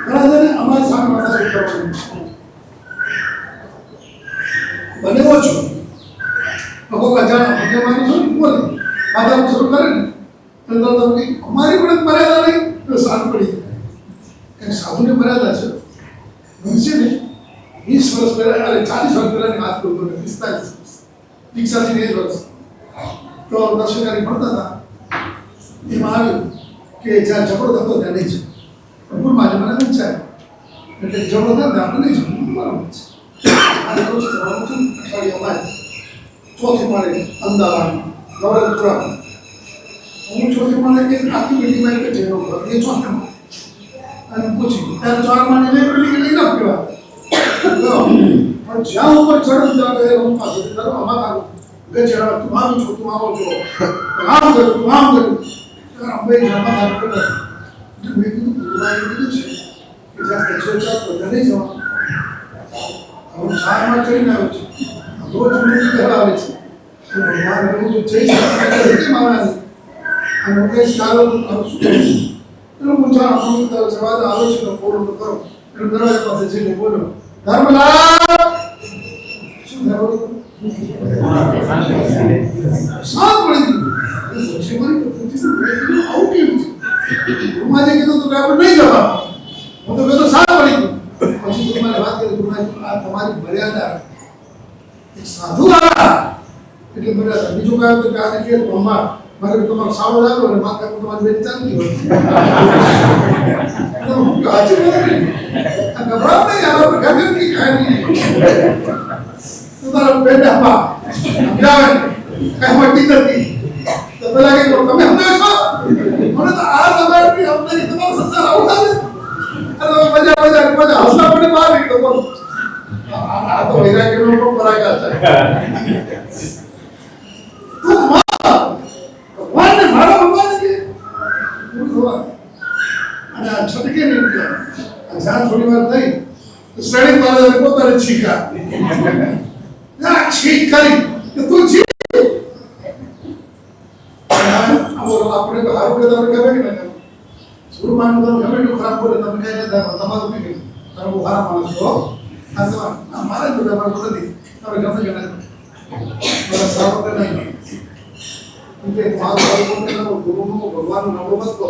ઘણા અમારી સામે માતા કરવાની બનેવો છો લોકો અજાણ ભગવાન શું બોલે માતા શરૂ કરે ને તો અમારી પણ મર્યાદા નહીં તો સારું પડી જાય સાધુની મર્યાદા છે મનુષ્ય ને 20 વર્ષ પહેલા અરે 40 વર્ષ પહેલાની વાત કરું તો 45 વર્ષ દીક્ષાથી 1 વર્ષ તો દર્શકારી ભણતા હતા એમાં આવ્યું કે જ્યાં ઝઘડો થતો ત્યાં નહીં જવું ભૂલમાં જ મને પૂછાય એટલે ઝઘડો થાય આપણે નહીં જવું બરાબર છે ચોથી માળે અમદાવાદમાં નવરંગપુરામાં હું ચોથી માળે કે આખી બિલ્ડિંગમાં એક જેનો ઘર એ ચોથા માળે અને પૂછી ત્યારે 4 માળે મેં બિલ્ડિંગ લઈ ન પીવા પણ જ્યાં ઉપર ચડું ત્યાં એ હું પાસે દરવા માતા ગજરા તું આવું છો તું આવો છો આમ કરું તું આમ કરું અંબે જમા થાય મેં કીધું કીધું છે કે જ્યાં કચરો ચાલતો ત્યાં નહીં જવાનું હું 4 માં કરીને આવ્યો છું રોજ વિનંતી કરવા આવે છે ભગવાન રોજ જઈ શકે મારા અને હું કઈ સારો તો કરું છું એટલે હું જાણ હું તો જવાબ આવ્યો છું તો બોલો તો કરો એટલે દરવાજા પાસે જઈને બોલ્યો ધર્મલાલ શું થયું સાત પડી ગયું પછી મારી પૂછી આવું કેવું છે રૂમાજે કીધું તો આપણે નહીં જવા હું તો કીધું સાત પડી ગયું પછી તમારે વાત કરી તમારી મર્યાદા એક સાધુ આવ્યા એટલે મર્યાદા બીજું કહ્યું કે આને કે અમાર મારે તમારો સાવળ આવ્યો અને માથા પર તમારી બેન ચાલતી હોય કાચી બોલે આ ગભરાટ નહીં આવે ગગન કી કહાની તમારા બેટા બા સમજાવે કઈ મટી નથી તો પેલા કે તમે સમજો છો મને તો આ તમારી અમને તમારો સંસાર આવતા અરે મજા હસના પડે બહાર નીકળો બોલો આ તો વૈરાગ્યનો પણ પરાગા છે તું ભગવાનને મારો ભગવાન કે અને આ છટકે નહીં આ જ્યાં થોડી વાર થઈ તો શ્રેણી મહારાજને પોતાને છીકા ના છીક કરી કે તું છી આપણે તો હારું કે તમને ગમે કે ના ગમે ગુરુમાનું તો ગમે એટલું ખરાબ બોલે તમે કઈ નથી તમારું નહીં તમે બહુ હારા માણસ છો આ તો મારા જોડે મારું નથી તમે ગમે કે ના ગમે સારું કે નહીં કે મારું ગુરુનું ભગવાનનું નામ મત કહો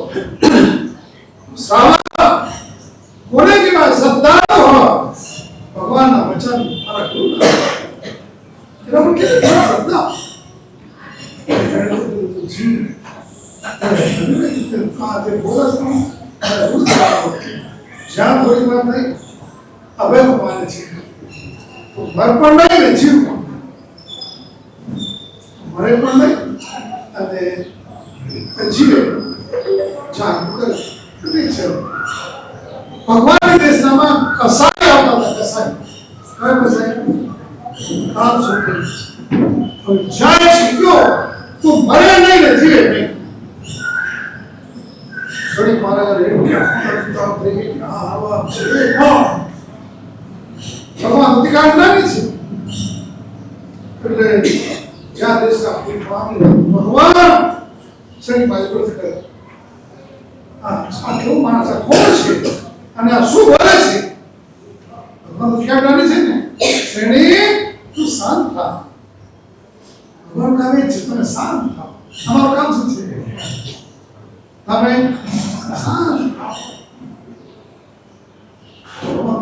શ્રાવણ કોને કે શ્રદ્ધા હો ભગવાનના વચન મારા ગુરુના એના પર કે શ્રદ્ધા જી જ્યાં થોડી વાર થઈ હવે ભગવાને છે મર પણ નહીં ને જીવ પણ મરે પણ નહીં અને જીવે જાણ કરે ઠીક છે ભગવાનની દેશનામાં કસાઈ આવતા હતા કસાઈ કયા કસાઈ કામ છોકરી જાય શીખ્યો તું મરે નહીં ને જીવે નહીં થોડીક મારા ભગવાન અધિકાર નાની છે એટલે જ્યાં દેશ ભગવાન શરીર બાજુ કરે આ કેવું માણસ આ કોણ છે અને આ શું બોલે છે ભગવાન અધિકાર નાની છે ને શ્રેણી તું શાંત થા ભગવાન કામે છે તમે શાંત થાવ અમારું કામ શું છે તમે શાંત થાવ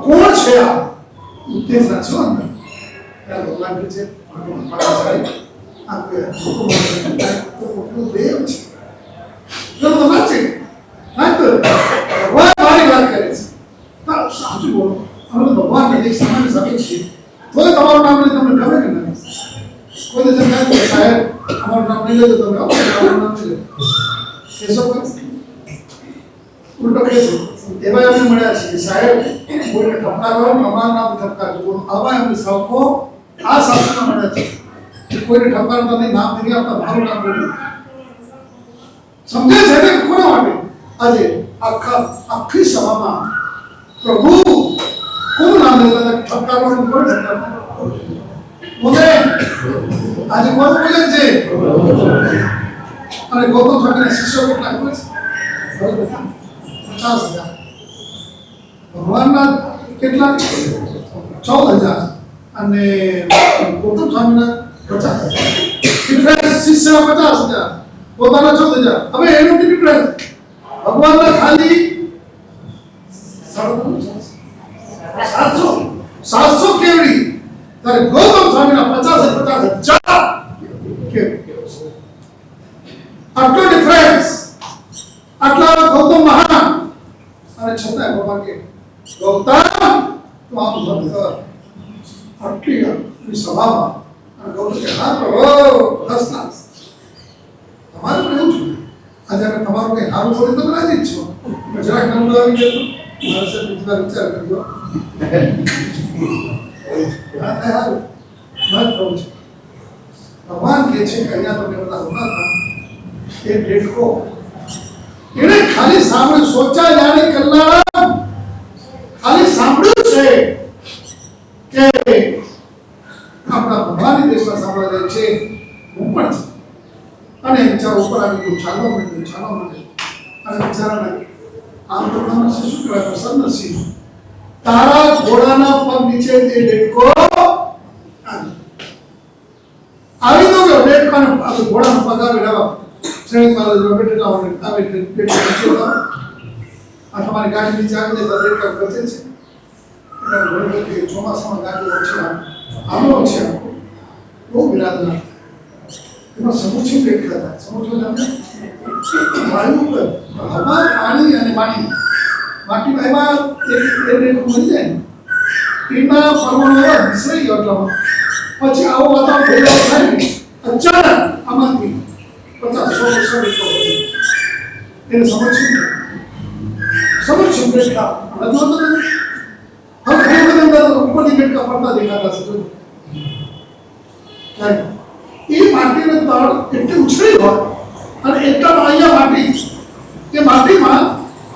કોણ છે આ ઉદ્દેશ રાખશો ને ત્યાં ભગવાન કે છે આ કોઈ દેવ છે ભગવાન છે ભગવાન મારી વાત કરે છે સાચું બોલો અમે તો ભગવાન એક સમાન સભ્ય છીએ તો તમારું નામ લઈ તમને ગમે કે નહીં કોઈ દિવસ સાહેબ અમારું નામ નહીં લે તો તમે અમારું નામ નહીં લે કેસો ઉલટો કેસો એવા એમને મળ્યા છે સાહેબ કોઈને ઠપકારો અમારું નામ ઠપકારો આવા એમની સૌકો આ શાસ્ત્રમાં મળ્યા છે કોઈને ઠપકારતા નહીં નામ નહીં આપતા મારું નામ બોલ્યું સમજે છે ને કોના માટે આજે આખી સભામાં પ્રભુ કોનું નામ લેતા હતા ઠપકારવાનું કોઈ ઠપકારતા બોલે આજે કોણ બોલે છે અને ગૌતમ સ્વામીના શિષ્યો કેટલા બોલે છે 50,000 ભગવાનના કેટલા 14,000 અને ગૌતમ સ્વામીના 50,000 શિષ્ય 50,000 પોતાના 14,000 હવે એનું ડિફરન્સ ભગવાનના ખાલી 700 કેવડી ત્યારે ગૌતમ સ્વામીના 50,000 આટલો ડિફરન્સ આટલા ગૌતમ મહાન અને છતાં ભગવાન કે ગૌતમ તું આમ ભક્ત આટલી સભામાં અને ગૌતમ કે હા પ્રભુ હસતા તમારે પણ એવું છે આજે અમે તમારું કંઈ સારું બોલી તો રાજી જ છો જરાક નંબર આવી ગયો તો મારા સાથે વિચાર કર્યો ભગવાન કે છે કે અહીંયા તમને બધા હોતા એ ડેટકો એને ખાલી સાંભળ્યું સોચા જાણે કલ્લાળા ખાલી સાંભળ્યું છે કે આપણા ભગવાનની દેશમાં સાંભળવા જાય છે હું પણ છું અને વિચાર ઉપર આવી ગયું ચાલો મને અને વિચારા લાગે આમ તો તમને શું કહેવાય પ્રસન્ન સિંહ તારા ઘોડાના પગ નીચે જે ડેટકો આવી તો ગયો ડેટકાને ઘોડાનો પગ આવી રહેવા શ્રેણી મારા બેઠેલા હોય આવે ડેટકો આ તમારી ગાડી નીચે આવી જાય તો ડેટકા બચે છે એટલે ચોમાસામાં ગાડી ઓછી આનો છે બહુ વિરાદના એમાં સમુચિત પેટ કરતા સમુચિત વાયુ પર હવા પાણી અને માટીમાં એમાં એક મળી જાય ને એના પરમાણુ એવા વિસરાઈ ગયો એટલામાં પછી આવો વાતાવરણ ભેગા થાય ને અચાનક આમાંથી 50-100% એને સમુચિત પેટકા બધું હવે ઘણી બધી ઉપરની પેટકા પડતા દેખાતા છે એ માટીનો તળ એટલી ઉછળી હોય અને એટલા અહીંયા માટી એ માટીમાં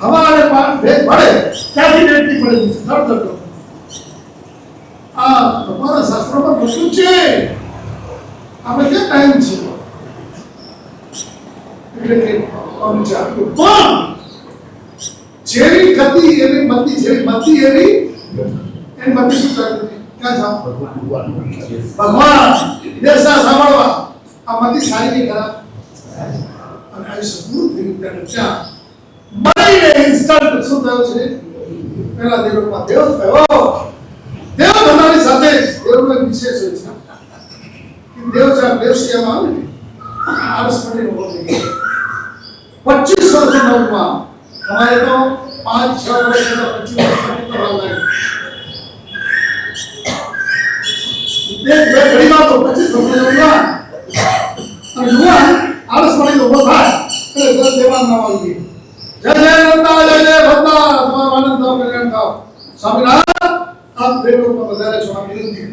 હવા અને ભેજ ભળે ત્યાંથી ડેટની પડે છે ધડ આ તમારા શાસ્ત્રોમાં લખ્યું છે આપણે ક્યાં ટાઈમ છે એટલે કે પણ જેવી ગતિ એવી મતિ જેવી મતિ એવી એની મતિ શું ચાલતી ક્યાં જાઓ ભગવાન દેશના સાંભળવા આ મતિ સારી નહીં ખરાબ અને આયુષ્ય પૂરું થયું ત્યારે ત્યાં મળીને ઇન્સ્ટન્ટ શું થયું છે પેલા દેવમાં દેવ થયો દેવ તમારી સાથે દેવનો એક વિશેષ હોય છે કે દેવ ચાર દેવ સેવામાં આવે ને આળસ પડી ઉભો થઈ ગયો 25 વર્ષના નવમાં તમારે તો 5-6 વર્ષ 25 વર્ષ કરવા લાગે બે ઘડીમાં તો 25 વર્ષનો યુવાન અને યુવાન આળસ પડી તો ઉભો થાય એટલે દસ દેવાન ના વાળી જય જય નંદા જય જય ભદ્રા તમારો આનંદ થાવ કલ્યાણ થાવ સ્વામિનારાયણ આપ દેવલોકમાં વધારે છો આ વિનંતી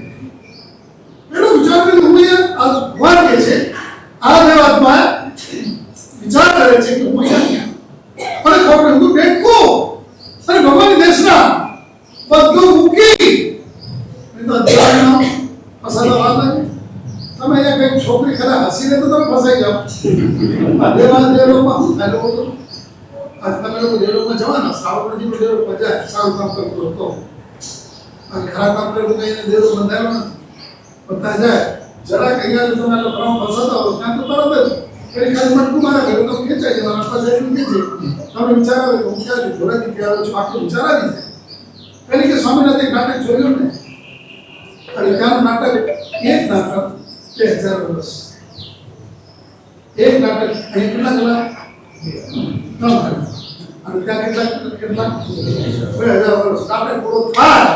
એનો વિચાર કરી હું આ ભગવાન કે છે આ દેવાત્મા વિચાર કરે છે કે હું અહીંયા અને ખબર હું બેઠો અને ભગવાનની દેશના બધું મૂકી તો દેવાના પસાર વાત લાગે તમે અહીંયા કઈ છોકરી ખરા હસીને તો તમે ફસાઈ જાઓ દેવા દેવલોકમાં હું થાય લોકો આજ તમે લોકો દેવલોકમાં જવાના શ્રાવણજીનો દેવલોકમાં જાય સારું કામ કરતો હતો અને ખરાબ કામ કરે તો કઈ દેવલોક બંધાયેલો નથી બધા જાય જરા કહીયા તો તમે ભ્રમ ફસાતા હો ત્યાં તો તરત જ એ ખાલી મટકું મારા ઘરે તો ખેંચાઈ જવાના પછી એટલું કે છે તમે વિચાર આવે કે હું ક્યાં જોરાથી કે આવ્યો છું આખું વિચાર આવી જાય પેલી કે સ્વામિનાથ એક નાટક જોયું ને અને ત્યાંનું નાટક એક નાટક 2000 વર્ષ એક નાટક અહીં કેટલા કલાક 3 કલાક અને ત્યાં કેટલા 2000 વર્ષ નાટક પૂરો થાય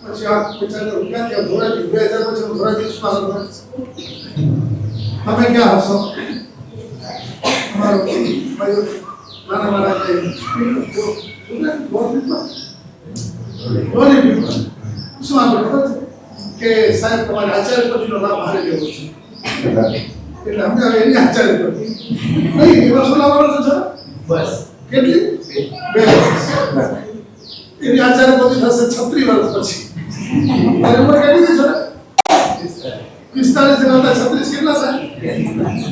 પછી આ વિચાર રૂપિયા ત્યાં ધોરાજી 2000 પછી ધોરાજી ઉત્પાદન તમે ક્યાં હશો અમારો નાના મારા શું આપણે ખબર કે સાહેબ તમારે આચાર્ય પદનો લાભ ભારે લેવો છે એટલે અમને હવે એની આચાર્ય પદ નહીં એ વર્ષો લાવવાનો છે બસ કેટલી 2 વર્ષ એની આચાર્ય પદ થશે 36 વર્ષ પછી અને ઉંમર કેટલી છે 45 કરતા 36 કેટલા થાય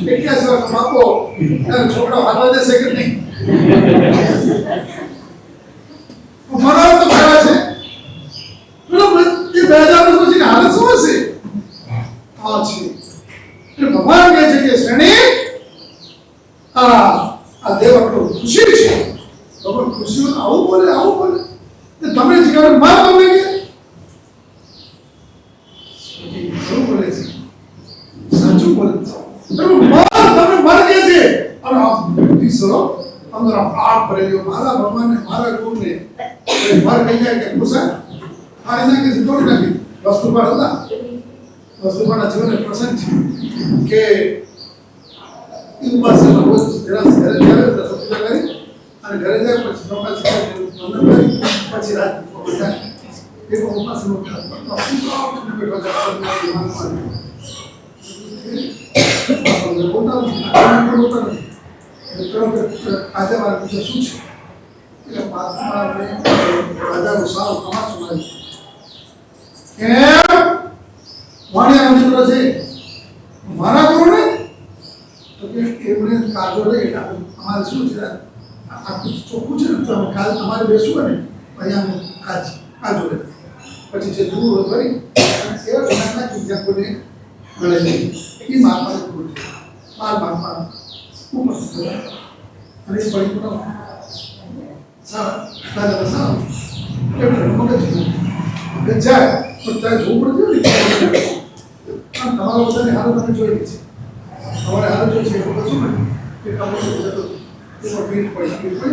81 વર્ષ બાપો છોકરા હાલવા દેશે કે નહીં મરાવ તો ખરા છે એ 2000 વર્ષ પછી હાલત શું હશે આ છે એટલે ભગવાન કહે છે કે શ્રેણી આ દેવ આપણો ખુશી છે ભગવાન ખુશી આવું બોલે તમે જીવન માં તમને કે શું બોલે છે સાચું બોલે છે તમે મર કે છે અને આ દીસરો અંદર આપ ભરેલો મારા ભગવાનને મારા ગુરુને મર કહી જાય કે ખુશા આ એના કે તોડી નાખી વસ્તુ પર હતા વસ્તુ પરના જીવનને પ્રસંગ છે કે ઈ પાસે રોજ ઘરે જાય તો પૂજા કરી અને ઘરે જાય પછી નોકા શીખી પછી રાત જાય એ ઉપાસ નો આજે મારે પૂછે શું છે એટલે રાજાનું સારું તમાચું મારી કેમ વાણિયા દીકરો છે મારા ગુરુ ને તો કે એમણે કાજો લઈ અમારે શું છે આખું ચોખ્ખું છે ને તો અમે કાલ તમારે બેસવું ને અહીંયા અમે કાજો લે પછી જે દૂર કરી એ નાના ચિંતકોને મળે છે એ મારવા ગુરુ છે મારવા ઉપર અને એ પડી પણ સારા દાદા સારા એટલે મગજ જાય પણ ત્યાં જોવું પડતું ને તમારા બધાની હાલત તમે જોઈ છે તમારે હાલત જોઈ છે એવું કશું ને કે કમર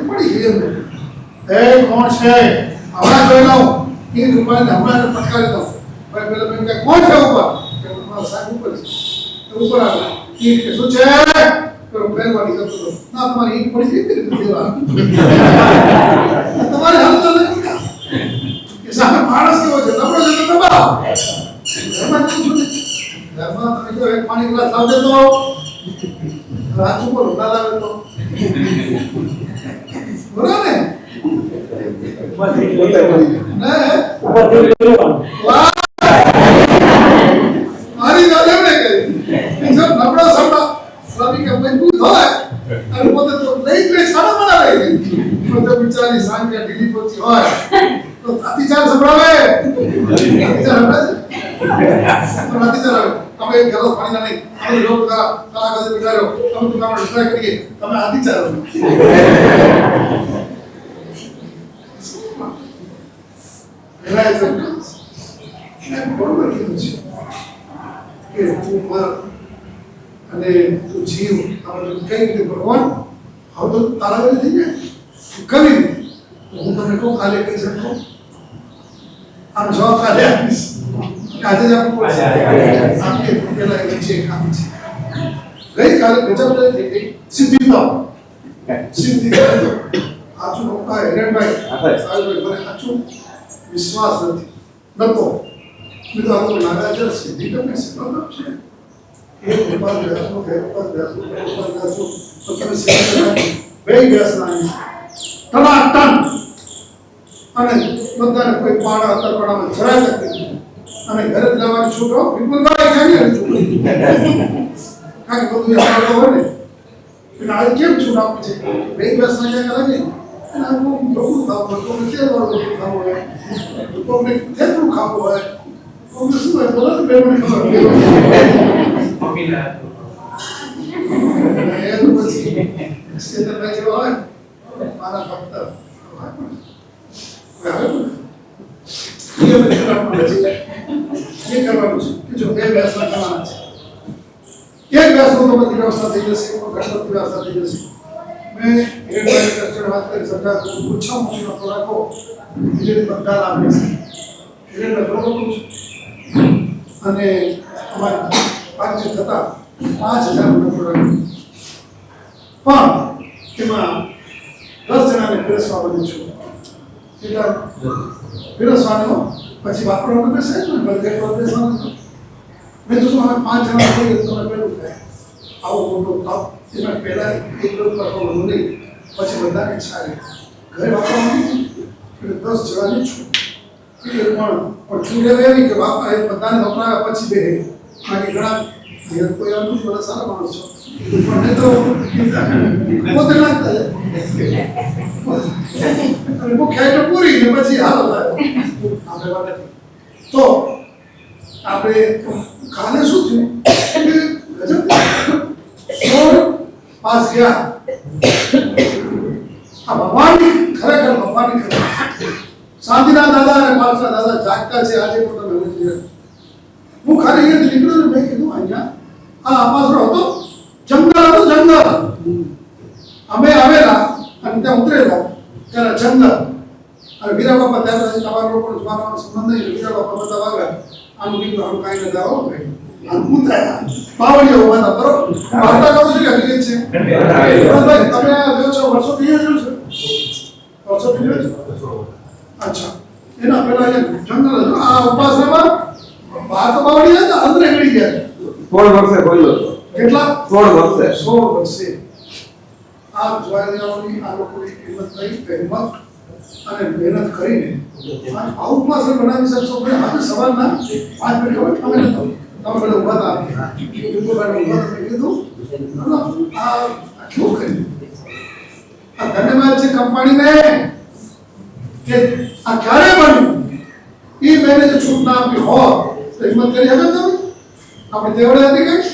પડી ગઈ એમ એ કોણ છે હમણાં જોઈ લઉં એ રૂપાને હમણાં પટકારી દઉં ભાઈ પેલા બેન કે કોણ છે ઉપર કે મારા સાહેબ ઉપર છે ઉપર આવે ઈટ કે શું છે તો પહેરવાની કરતો હતો ના તમારી ઈટ પડી ગઈ રીતે દેવા તમારી હાલત નથી કે સામે માણસ કેવો છે નબળો છે તો દબાવ એમાં પૂછું ને ઘરમાં તમે જો એક પાણી ગ્લાસ લાવ દેતો રાત ઉપર ઉડા લાવે તો બરાબર ને મારી વાત એમને કરી જો નબળો સબળો સ્વામી કે મજબૂત હોય અને પોતે તો લઈ સારા બના રહી તો બિચારી સાંજે ઢીલી પોચી હોય તો અતિચાર સંભળાવે અતિચાર સંભળાવે તમે એક ઘરો પાણી નહીં તમે લોક તારા કદે બિચારો તમે તમારો ડિસ્ટ્રાય કરીએ તમે અતિચાર એલા છે ને બરોબર કીધું છે કે તું મર અને તું જીવ આપણે કઈ રીતે ભગવાન હવે તો તારા વેલી થઈ જાય કવિ હું તમને કહું કાલે કહી શકું આમ જવાબ કાલે આપીશ આજે જ આપવું પડશે. આપીએ તો પેલા એ છે કામ છે. ગઈકાલે ગજબ થઈ ગઈ સિદ્ધિ તો સાચું પપ્પા હિરેનભાઈ સાહેબ મને સાચું વિશ્વાસ નતો મેં તો આ તો નાગાજર સિદ્ધિ તમને શીખવતો છે એક ઉપર બેસવું બે ઉપર બેસવું તો તમે સિદ્ધિ બે બેસના ટનાટન અને બધાને કોઈ પાડા તરપડામાં જરાય તકલીફ અને ઘરે જ લાવવાની છૂટો વિપુલભાઈ ખાલી કારણ કે બધું યાદ હોય ને એટલે આજે કેમ છૂટ આપી છે બે બેસના ક્યાં કરે ને અને આ લોકો ખાવું હોય કોઈને તેલવાળું ખાવું હોય કોઈને થેપલું ખાવું હોય કોઈને શું હોય બોલો ને બે મને ખબર એ તો પછી ક્ષેત્રભાઈ જેવા હોય મારા ભક્ત કરવાનું છે કે જો બે બેસના કરવાના છે એક બેસનો તો બધી વ્યવસ્થા થઈ જશે ગણપતિ વ્યવસ્થા થઈ જશે મેં હિરેનભાઈ કસ્ટડ વાત કરી સરકાર ઓછામાં ઓછી નતો રાખો એટલે બધા લાભ લેશે હિરેનભાઈ બરોબર કહું છું અને અમારા વાતચીત થતા 5,000 નફો રાખ્યો પણ એમાં 10 જણાને પીરસવા બધું છું કેટલા પીરસવાનો પછી વાપરવાનું બેસે ને બર્ગર પર બેસવાનું મેં તો શું અમે 5 જણા થઈ તો તમે પેલું થાય આવો મોટો ટપ એમાં પહેલા એક રોજ કરવાનું નહીં પછી બધાને છારે ઘરે વાપરવાનું એટલે 10 જણાની છૂટ એ પણ છૂટે એવી કે બાપા એ બધાને વપરાયા પછી બે બાકી ઘણા કોઈ આવું બધા સારા માણસ છો પણ એ તો પોતે લાગતા અને મુખ્ય એટલે પૂરી ને પછી હાલો થાય આપણે વાત તો આપણે કાલે શું થયું કે ગજબ 16 પાસ ગયા આ ભગવાનની ખરેખર ભગવાનની ખરેખર શાંતિના દાદા અને પાર્થના દાદા જાગતા છે આજે પણ તમે સમજી હું ખાલી અહીંયા નીકળ્યો ને મેં કીધું અહીંયા આ અપાસરો હતો જંગલ અમે આવેલા અને ત્યાં ઉતરેલા ત્યારે જંગલ અને વીરા બાપા ત્યાં તમારા લોકો મારો સંબંધ નહીં વીરા બાપા બધા વાગ્યા આનું કીધું આનું કાંઈ નથી આવો આનું ઉતરાયા પાવડીઓ ઉભા હતા બરોબર વાર્તા કરું છું કે હકીકત છે તમે આ જો છો વર્ષોથી જોયો છો વર્ષોથી જોયો છો અચ્છા એના પહેલા અહીંયા જંગલ હતું આ ઉપાસનામાં વાત પાવડી હતા અંદર નીકળી ગયા 16 વર્ષે બોલ્યો હતો કેટલા 16 વર્ષે આ જોવાની આ લોકોની હિંમત થઈ હિંમત અને મહેનત કરીને આવું પાસર બનાવી શકશો કે આજે સવારના 5 મિનિટ હોય તમે નતો તમે બધા ઉભા હતા કીધું આ શું કર્યું આ ધન્યવાદ છે કંપનીને કે આ ક્યારે બન્યું એ મેને જો છૂટ ના આપી હોત તો હિંમત કરી હવે તમે આપણે દેવડે હતી કઈ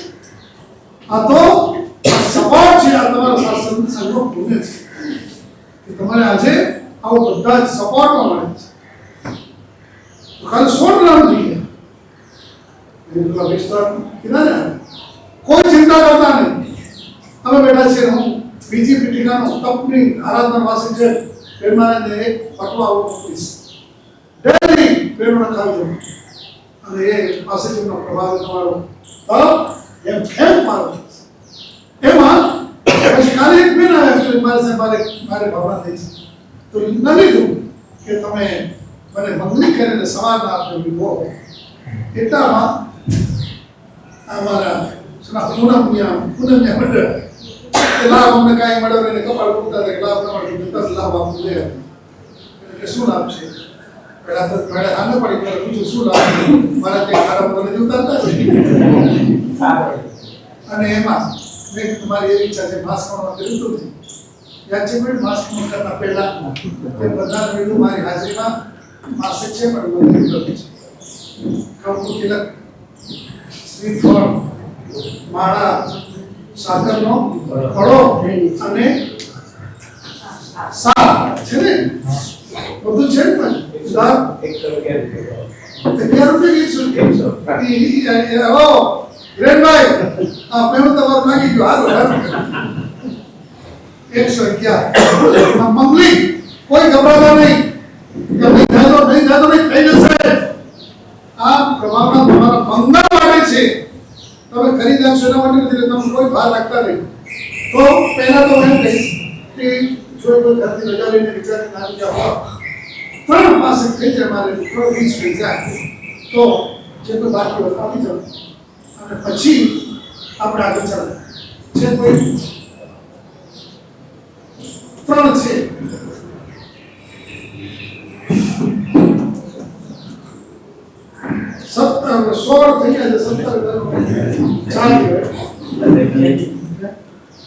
આ તો સપોર્ટ છે આ તમારા શાસન સંગો પુણ્ય છે કે તમારે આજે આવો બધા જ સપોર્ટમાં મળે છે તો ખાલી 16 રાઉન્ડ થઈ ગયા વિસ્તાર કીધા ને કોઈ ચિંતા કરતા નહીં અમે બેઠા છીએ હું બીજી પીઠિકાનો તપની આરાધનાવાસી છે પ્રેમાનંદ એક પટવા ઓફિસ ડેલી પ્રેરણા ખાવી જવું અને એ પાસેજીનો પ્રભાવ તમારો એમ ખેમ મારો એમાં પછી કાલે એક બેન આવ્યા મારે સાહેબ મારે ભાવના થઈ છે તો ન લીધું કે તમે મને મંગળી કરીને સવારના આપણે લીધો એટલામાં અમારા પૂનમના મંડળ લાભ અમને કાંઈ મળ્યો ને કપાળ પૂરતા લાભ ન મળ્યો લાભ આપવું લે એટલે શું લાભ છે પહેલા તો મેળે આને પડી ગયો બીજું શું લાભ મારા તે ખાડા મને ઉતારતા છે અને એમાં મેં તમારી એવી ઈચ્છા છે માસ્ક કરવાનું કર્યું હતું યાદ છે પણ માસ્ક કરતા પહેલા બધા મેળું મારી હાજરીમાં માસ્ક છે પણ બધું કર્યું છે કંકુ તિલક શ્રીફળ માળા સાકરનો ફળો અને સાર છે ને બધું છે ને પણ સાર 11 રૂપિયા ઓ હિરેનભાઈ આ પેલું તમારું નાખી ગયો હાલો 111 મંગલી કોઈ ગભરાતા નહીં કે નહીં થાય તો નહીં થઈ જશે આ પ્રભાવના કલાક શેના માટે નથી રહેતા, તમે કોઈ ભાર રાખતા નહીં. તો પહેલા તો હું એમ કહીશ કે જો કોઈ ઘરથી રજા લઈને વિચારી ના જાઓ, પણ પાસે થઈ જાય મારે થોડો વીજ થઈ જાય તો જેટલું બાકી હોય આપી જાઓ અને પછી આપણે આગળ ચાલે. છે કોઈ 3 છે. 16 થઈ ગયા છે. 17 ચાલી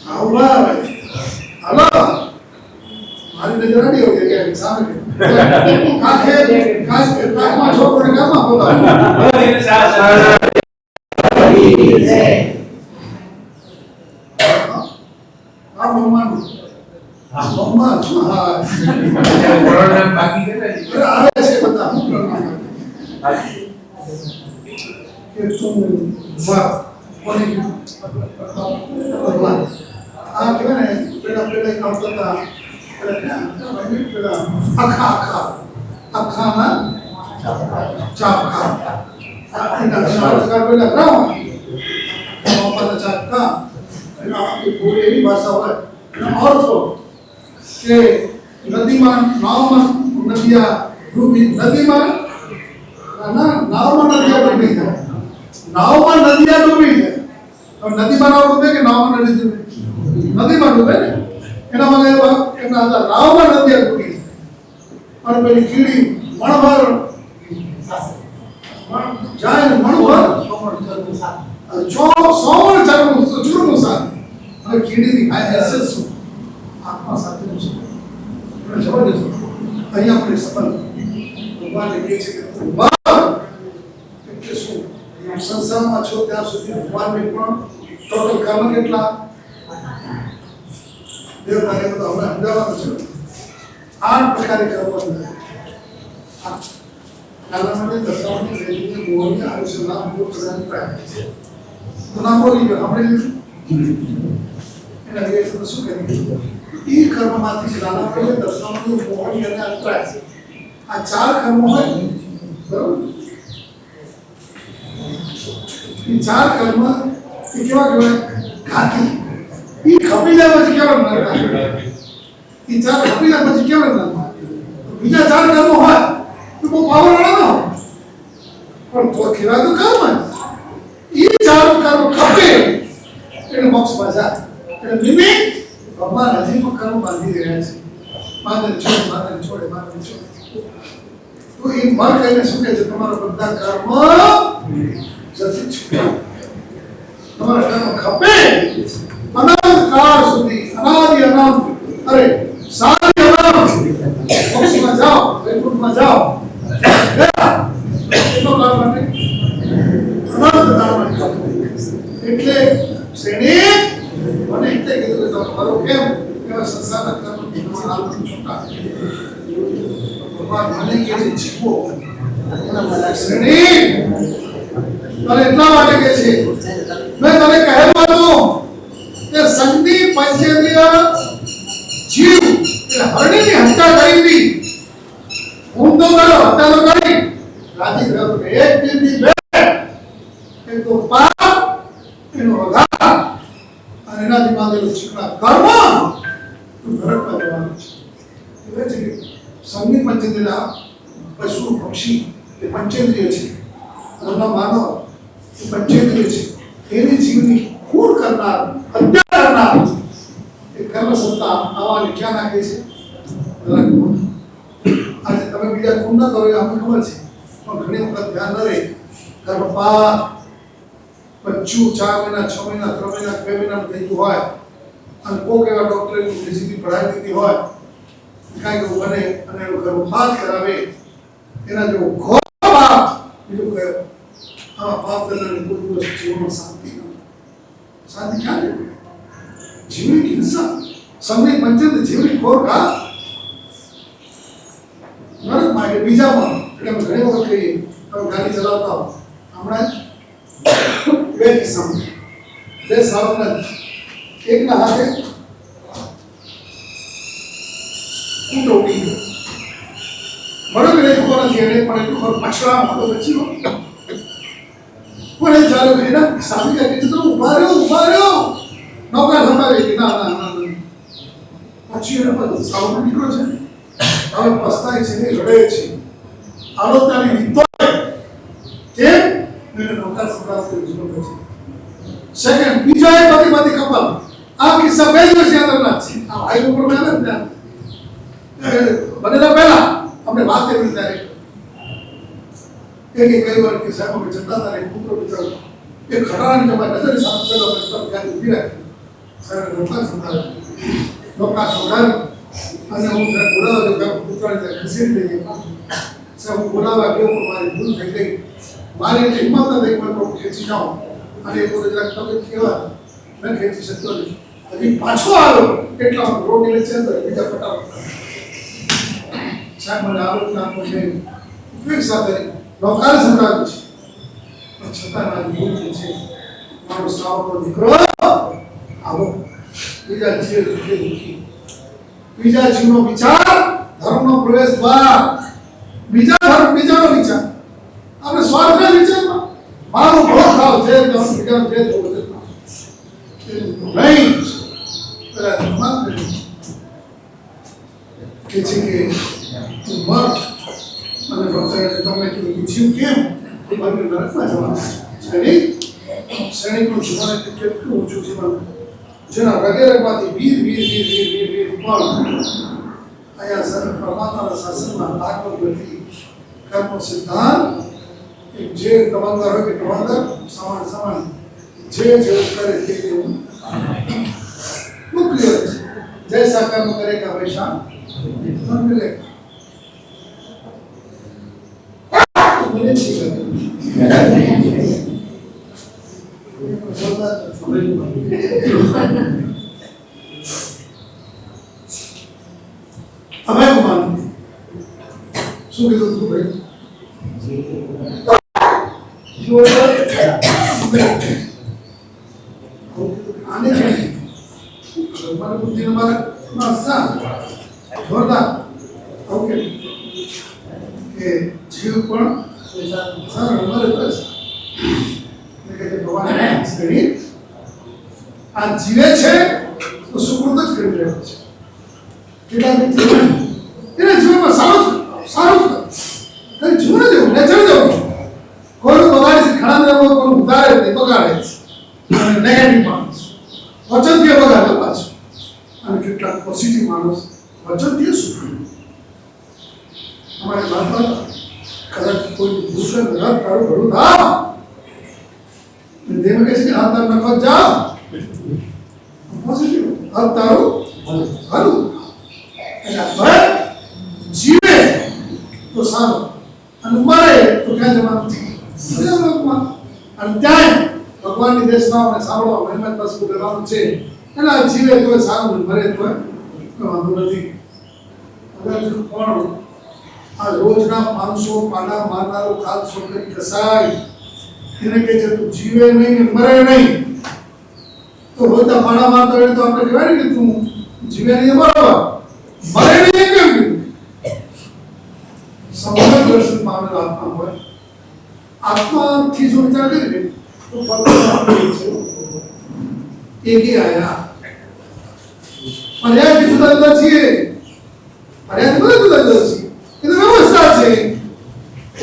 આવા હાલો મારી નજર આડી હોય કે સામે કાખમાં છોકરાને ગામમાં બોલાવો. આ મમ્માનું મમ્મા શું હા બાકી આવે છે બધા કે તું વાહ કોને ભગવાન આ કહેવાય ને પેલા કામ કરતા પેલા આખામાં ચાપખા એના સંસ્કાર પેલા ગ્રામ મોપાના ચાપખા એના પૂરી એવી ભાષા હોય એનો અર્થ કે નદીમાં નાવમાં નદિયા ડૂબી નદીમાં નાવમાં નદિયા ડૂબી જાય. નાવમાં નદિયા ડૂબી જાય. નદીમાં નાવ ડૂબે કે નાવમાં નદી ડૂબે? નદીમાં ડૂબે ને એના માટે એના હતા નાવમાં નદિયા ડૂબી જાય. અને પેલી કીડી મણભર જાય ને મણભર સોમણ ચરનું સાથ અને કીડીની આ એસેસ શું આત્મા સાથેનું છે. જવા દેજો અહીંયા આપણે સંબંધ ભગવાને કહે છે કે એટલે શું સંસારમાં છો ત્યાં સુધી ભગવાનને પણ ટોટલ કર્મ કેટલા દેવતાને બધા હવે સમજાવવાનું છે. 8 પ્રકારે કર્મ નાના માટે દર્શાવવાની વેદીને મોહની આયુષ્યના મૂળ પ્રદાન પ્રાપ્ત છે. તો ના બોલી ગયો આપણે એના વિશે શું કરીએ એ કર્મમાંથી નાના માટે દર્શાવવાનું મોહની અને અંતરાય છે. આ 4 કર્મો હોય બરોબર. એ 4 કર્મ એ કેવા કહેવાય ઘાતી. એ ખપી જાય પછી કેવા નરક. એ 4 ખપી જાય પછી કેવા નરક. બીજા 4 કર્મો હોય તો બહુ પાવર વાળા ન હોય પણ તો કેવા તો કર્મ એ 4 કર્મ ખપે એટલે મોક્ષમાં જાય. એટલે નિમિત્ત ભગવાન હજી પણ કર્મ બાંધી રહ્યા છે. માધન છોડે તો એ મર કહીને શું કહે છે તમારા બધા કર્મ જતી છૂટા. તમારા કર્મ ખપે અનંત કાળ સુધી અનાદિ અનંત અરે સારી અનંત મોક્ષમાં જાઓ વૈકુંઠમાં જાઓ એટલો કાળ માટે અનંત કાળ માટે એટલે શ્રેણી મને એટલે કીધું કે તમે કરો કેમ એવા સંસારના કર્મ છૂટા. ભગવાન મને કહે છે જીવો શ્રેણી તને એટલા માટે કહે છે મેં તને કહેલું હતું કે સંગની પંચેન્દ્રિય જીવ એટલે હરણીની હત્યા કરી હતી. હું તો કર્યો હત્યા તો કરી રાજી થયો કે એક તીરથી 2 એક તો પાપ એનો વઘાર અને એનાથી માંગેલું ચીકણા કર્મ તું નરકમાં જવાનું છે. સંગની પંચેન્દ્રિય પશુ પક્ષી એ પંચેન્દ્રિય છે. માનવ એ પંચેન્દ્રિય છે. એની જીવની ખૂન કરનાર હત્યા કરનાર એ કર્મ સત્તા આવવાની ક્યાં નાખે છે નરકમાં. આજે તમે બીજા ખૂન ના કરો એ અમને ખબર છે પણ ઘણી વખત ધ્યાન ન રહે. ગર્ભપાત બચ્ચું 4 મહિના 6 મહિના 3 મહિના 2 મહિના થઈ ગયું હોય અને કોક એવા ડોક્ટરે રેસીપી પઢાવી દીધી હોય કાંઈક એવું બને અને એનો ગર્ભપાત કરાવે એના જેવો ઘોર પાપ બીજું કયો. આવા પાપ કરનારની કોઈ દિવસ જીવનમાં શાંતિ ન. શાંતિ ક્યાં રહે? જીવની હિંસા સંગની પંચેન્દ્રિય જીવની ખોર ઘા નરક માટે બીજામાં. એટલે અમે ઘણી વખત કહીએ તમે ગાડી ચલાવતા હો હમણાં 2 કિસ્સામાં 2 સાવકના એકના હાથે ઊંટો ઉડી ગયો. બરોબર એ ખબર નથી એને પણ એટલું ખબર પછડામાં તો બચી પણ એ તારે એના સામી કીધું તો ઉભા રહ્યો નોકર સંભાળી કે ના પછી એને બધું સાવનું નીકળો છે હવે પસ્તાય છે ને લડે છે આલોતાની રીતો કેમ મેં નોકર સંભાળી જીવન છે સેકન્ડ બીજા એક બધી કપલ આ કિસ્સા બે દિવસ યાદ રાખના છે આ ભાઈ ઉપર મેં ને બનેલા પહેલા આપણે વાત એવી રીતે एक कई बार के साहब में चलता था एक पुत्र पुत्र एक खड़ाने जब नजर साफ कर और तब क्या दिख रहा सर लोका सोडा અને હું બોલાવા જો કે પુત્રને ખસેડી દઈએ સર હું બોલાવા ગયો પણ મારી ભૂલ થઈ ગઈ મારી એટલે હિંમત નથી કોઈ પણ ખેંચી જાઉં અને એ પોતે જરાક તકલીફ કેવા મેં ખેંચી શકતો નહીં હજી પાછો આવ્યો એટલા રોટી લે છે અંદર બીજા ફટાફટ સાહેબ મને આરોપ નાખો છે ઉપયોગ સાથે નોકર સંભળાવ્યું છે પણ છતાં મારી ભૂલ થઈ છે મારો સાવકો દીકરો આવો બીજા જીવ દુઃખી બીજા જીવનો વિચાર ધર્મનો પ્રવેશ દ્વાર બીજાનો વિચાર આપણે સ્વાર્થના વિચારમાં મારું ભોગ ખાવ છે તો બીજાનો જે થવું છે નહીં પેલા ધર્માન કે છે કે તું મર અને ડોક્ટરે તમને કીધું પૂછ્યું કેમ એ મને નરકમાં જવાનું સૈનિકનું જીવન એટલે કેટલું ઊંચું જીવન જેના રગેરગમાંથી વીર પણ અહીંયા સર પરમાત્માના શાસનમાં ભાગવત નથી કર્મનો સિદ્ધાંત જે કમાન્ડર હોય કે કમાન્ડર સમાન જે જેવું કરે તે જેવું મુક્તિ છે જૈસા કર્મ કરેગા વૈસા ફલ મિલેગા મને ठीक अभय कुमार શું કીધું તું ભાઈ આને મારા બુદ્ધિનો મારા જોરદાર ઓકે કે જીવ પણ સરળ મરે બસ કે ભગવાન શ્રેણી આ જીવે છે તો સુકૃત જ કરી રહ્યો છે કેટલા એને જીવનમાં સારું કઈ જીવન જેવું નેચર જેવું કોઈનું બગાડે છે ખરાબ રહેવો કોઈનું ઉતારે નહીં બગાડે છે અને નેગેટિવ માણસ વચનથી બગાડે પાછું અને કેટલાક પોઝિટિવ માણસ વચનથી સુખી અમારે બાપા કદાચ કોઈ દુષ્કર્મ રદ તારું ઘણું થાવ દેવ કહે છે કે આ તાર નખત જાઓ પોઝિટિવ આ તારું હલું એટલે જીવે તો સારું અને મરે તો ક્યાં જવાનું અને ત્યાં ભગવાનની દેશનાઓને સાંભળવા મહેનત પાછું કરવાનું છે એના જીવે તો સારું મરે તો વાંધો નથી હવે પણ આ રોજના 500 પાના મારનારો કાલ છોકરી કસાય એને કહે છે તું જીવે નહીં ને મરે નહીં તો રોજના પાના મારતો હોય તો આપણે કહેવાય ને કે તું જીવે નહીં બરાબર મરે નહીં કેમ સમગ્ર દર્શન પામેલ આત્મા હોય આત્માથી જો વિચાર કરીએ તો એકી આયા પર્યાયથી જુદા જુદા છીએ પર્યાયથી બધા જુદા જુદા છીએ એ તો વ્યવસ્થા છે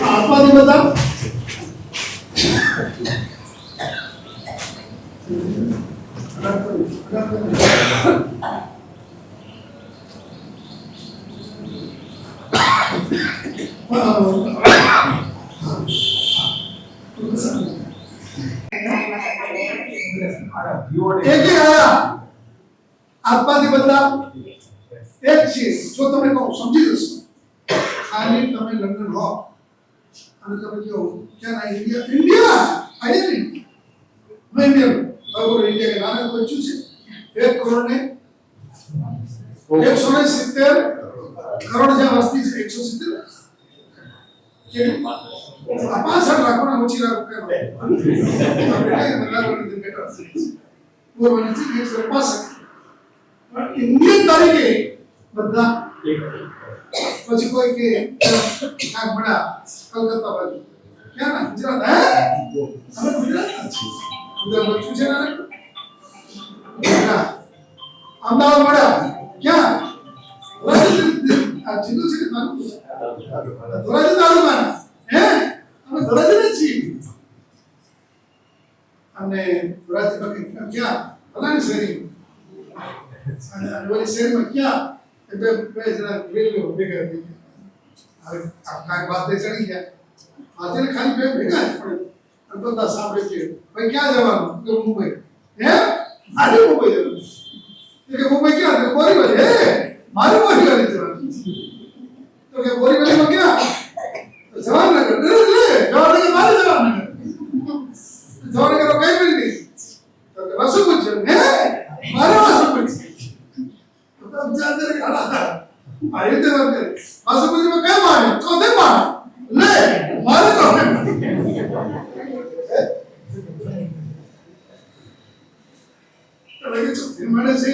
આત્માથી બધા આત્માથી બધા એક છે જો તમે કહો સમજી જશો ખાલી તમે લંડન હો અને તમે કહો ક્યાં ઇન્ડિયા આયા નહીં मैं इंडिया और इंडिया के नाम को चूसे 1 करोड़ ने 170 करोड़ जो वस्ती है 170 के 65 लाख ना ऊंची लाख रुपए मतलब बेटा वो बने थी 165 इंडियन तारीखे बदला પછી કોઈ કે કાક બડા કલકત્તા બાજુ ક્યાં ના ગુજરાત હે અમે ગુજરાતના છીએ ગુજરાત બચ્ચું છે ને અમદાવાદ મળ્યા ક્યાં આ જિલ્લો છે કે તાલુકો છે ધોરાજી તાલુકાના હે અમે ધોરાજી છીએ અને ધોરાજી બાકી ક્યાં ફલાણી શેરી અને અરવલ્લી શહેરમાં ક્યાં એટલે બે જણા રેલવે ભેગા થઈ ગયા હવે કાંઈ વાત ચડી ગયા આજે ખાલી બે ભેગા જ પડે બધા સાંભળે છે ભાઈ ક્યાં જવાનું તો મુંબઈ હે આજે મુંબઈ જવાનું કે મુંબઈ ક્યાં તો બોરીવલી હે મારું બોરીવલી જવાનું તો કે બોરીવલીમાં ક્યાં તો જવાનનગર જવાનનગર મારે જવાનનગર જવાનનગર કઈ બિલ્ડિંગ તો કે વસુ પૂછ્યું હે મારે વસુ પૂછ્યું તો જાદર ખાડા આ રીતે વાત કરે વસુ પૂછ્યું કઈ મારે તો દે મારે લે મારે તો લગે છે મને છે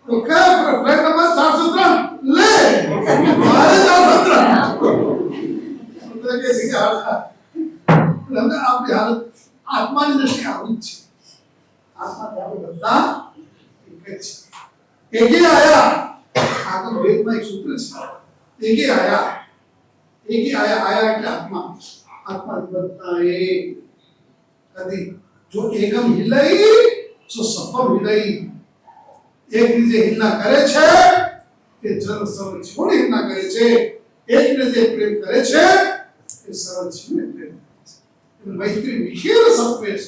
તો કયા ફ્લેટ નંબર 403 લે મારે 403 તો કે છે હાલત આપણી હાલત આત્માની દ્રષ્ટિએ આવી છે આત્મા આપણે બધા એક છે એકે આયા આ તો વેદમાં એક સૂત્ર છે એકે આયા આયા એટલે આત્મા આત્મા બધા એક કદી જો એકમ હિલાઈ તો સફળ હિલાઈ એક રીતે હિલના કરે છે કે જન સરળ છોડી હિલના કરે છે એક રીતે પ્રેમ કરે છે એ સરળ છોડી પ્રેમ કરે છે મૈત્રી વિખેર સત્વે છે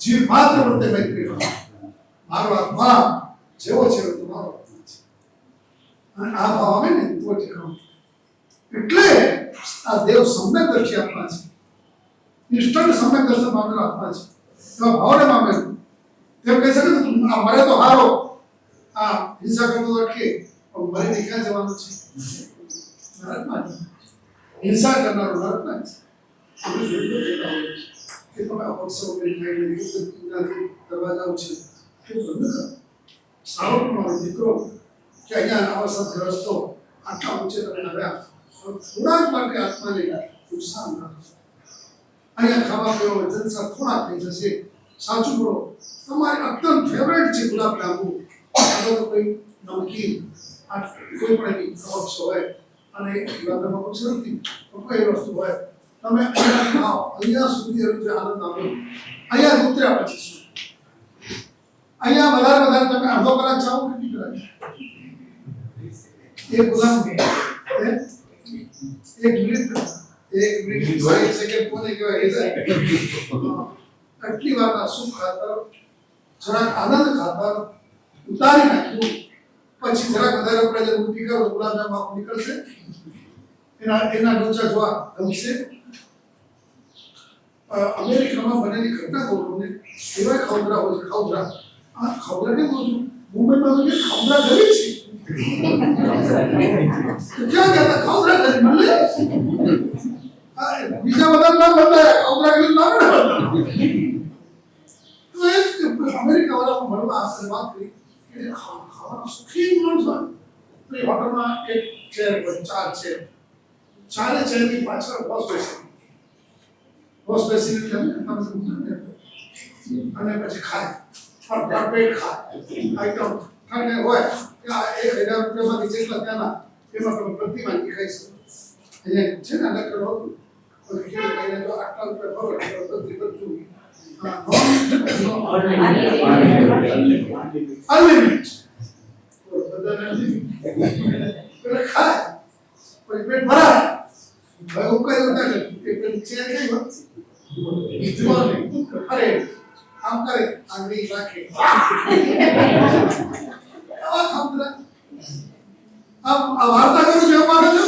જીવ માત્ર પ્રત્યે મૈત્રી મારો આત્મા જેવો છે તો મારો આત્મા છે અને આ ભાવ આવે ને તો ઠેકાણું એટલે આ દેવ સમ્યક દર્શી આત્મા છે ઇન્સ્ટન્ટ સમ્યક દર્શન પામેલો આત્મા છે એવા ભાવને પામેલો તેમ કહી શકે આ મરે તો હારો આ હિંસા કરતો અટકે પણ મરીને ક્યાં જવાનું છે નરકમાં હિંસા કરનારો નરકમાં છે આપણે જોયું કે તમે અપક્ષો ખાઈને દરવાજાઓ છે કે બંધ કરો સારો મારો દીકરો કે અહીંયા આવા સદગ્રસ્તો આટલા ઊંચે તમે આવ્યા થોડાક માટે આત્માને નુકસાન ના અહીંયા ખાવા પીવા જલસા થોડા થઈ જશે સાચું બોલો તમારે અત્યંત ફેવરેટ છે ગુલાબ જાંબુ અથવા તો કોઈ નમકીન કોઈ પણ એની પ્રોડક્ટ્સ હોય અને ગુલાબ જાંબુ પક્ષ નથી કોઈ વસ્તુ હોય તમે અહીંયા ખાઓ અહીંયા સુધી જે આનંદ આવ્યો અહીંયા ઉતર્યા પછી શું અહીંયા વધારે તમે અડધો કલાક ચાવો કેટલી કલાક એ ગુલાબ એક મિનિટ 60 સેકન્ડ કોને કહેવાય આટલી વારના સુખ ખાતર જરાક આનંદ ખાતર ઉતારી નાખ્યું પછી જરાક વધારે આપણે જે ઉલટી કરો ગુલાબ જાંબુ આખું નીકળશે એના ડોચા જોવા ગમશે અમેરિકામાં બનેલી ઘટના કહું તમને એવા ખવદરા હોય છે ખવદરા આ ખવદરા કેમ કહું છું મુંબઈમાં તો ખવદરા ગરીબ છે ક્યાં ગયા ખવદરા ગરીબ મળે બીજા બધા નામ બદલાય ખવદરા ગરીબ નામ તો એક અમેરિકા વાળા મળવા આશરે વાત કરી કે ખાવાનો સુખી માણસ હોય તો એ હોટલમાં એક ચેર પર ચાર ચેર ચારે ચેરની પાછળ બોસ બેસીને અને પછી ખાય પણ પેટ ખાય આઈટમ ખાને હોય કે 1000 રૂપિયામાંથી જેટલા ત્યાંના એમાં તમે પ્રતિમાની ખાઈ શકો અહીંયા છે ને લખેલો હતું કે કહીને તો આટલા રૂપિયા ભરો એટલે બધી બધું અનલિમિટેડ બધાને ખાય પછી પેટ ભરાય હવે હું કઈ ઉતા કે પેલી ચેર કઈ વાત અરે આમ કરે આંગળી રાખે આવા ખમરા આ વાર્તા કરું છું મારે જો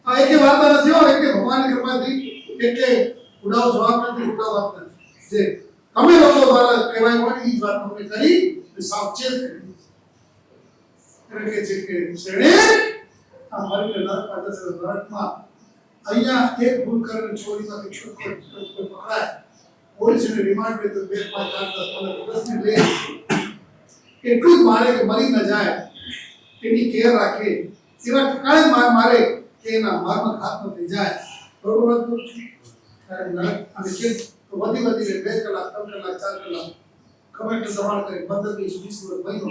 આ એકે વાર્તા નથી હો એકે ભગવાનની કૃપાથી એકે ઉડાવ જવાબ નથી ઉડાવ વાત નથી જે તમે લોકો દ્વારા કહેવાય હોય એ જ વાત તમને કરી અને સાવચેત કરી એટલે કે છે કે શ્રેણી આ મારી નરક પાડે છે નરકમાં અહીંયા એક ભૂલ કરીને ચોરીમાંથી છૂટકો પકડાય પોલીસને રિમાન્ડ લે તો 2 5 8 10 15 લે એટલું જ મારે કે મરી ન જાય એની કેર રાખે એવા ઠકાણે મારે કે એના મારમાં ઘાત ન થઈ જાય બરોબર વાત કરું છું? ત્યારે નરક અને કે વધી 2 કલાક 3 કલાક 4 કલાક ખબર એટલે દબાણ કરી 15 દિવસ 20 દિવસ મહિનો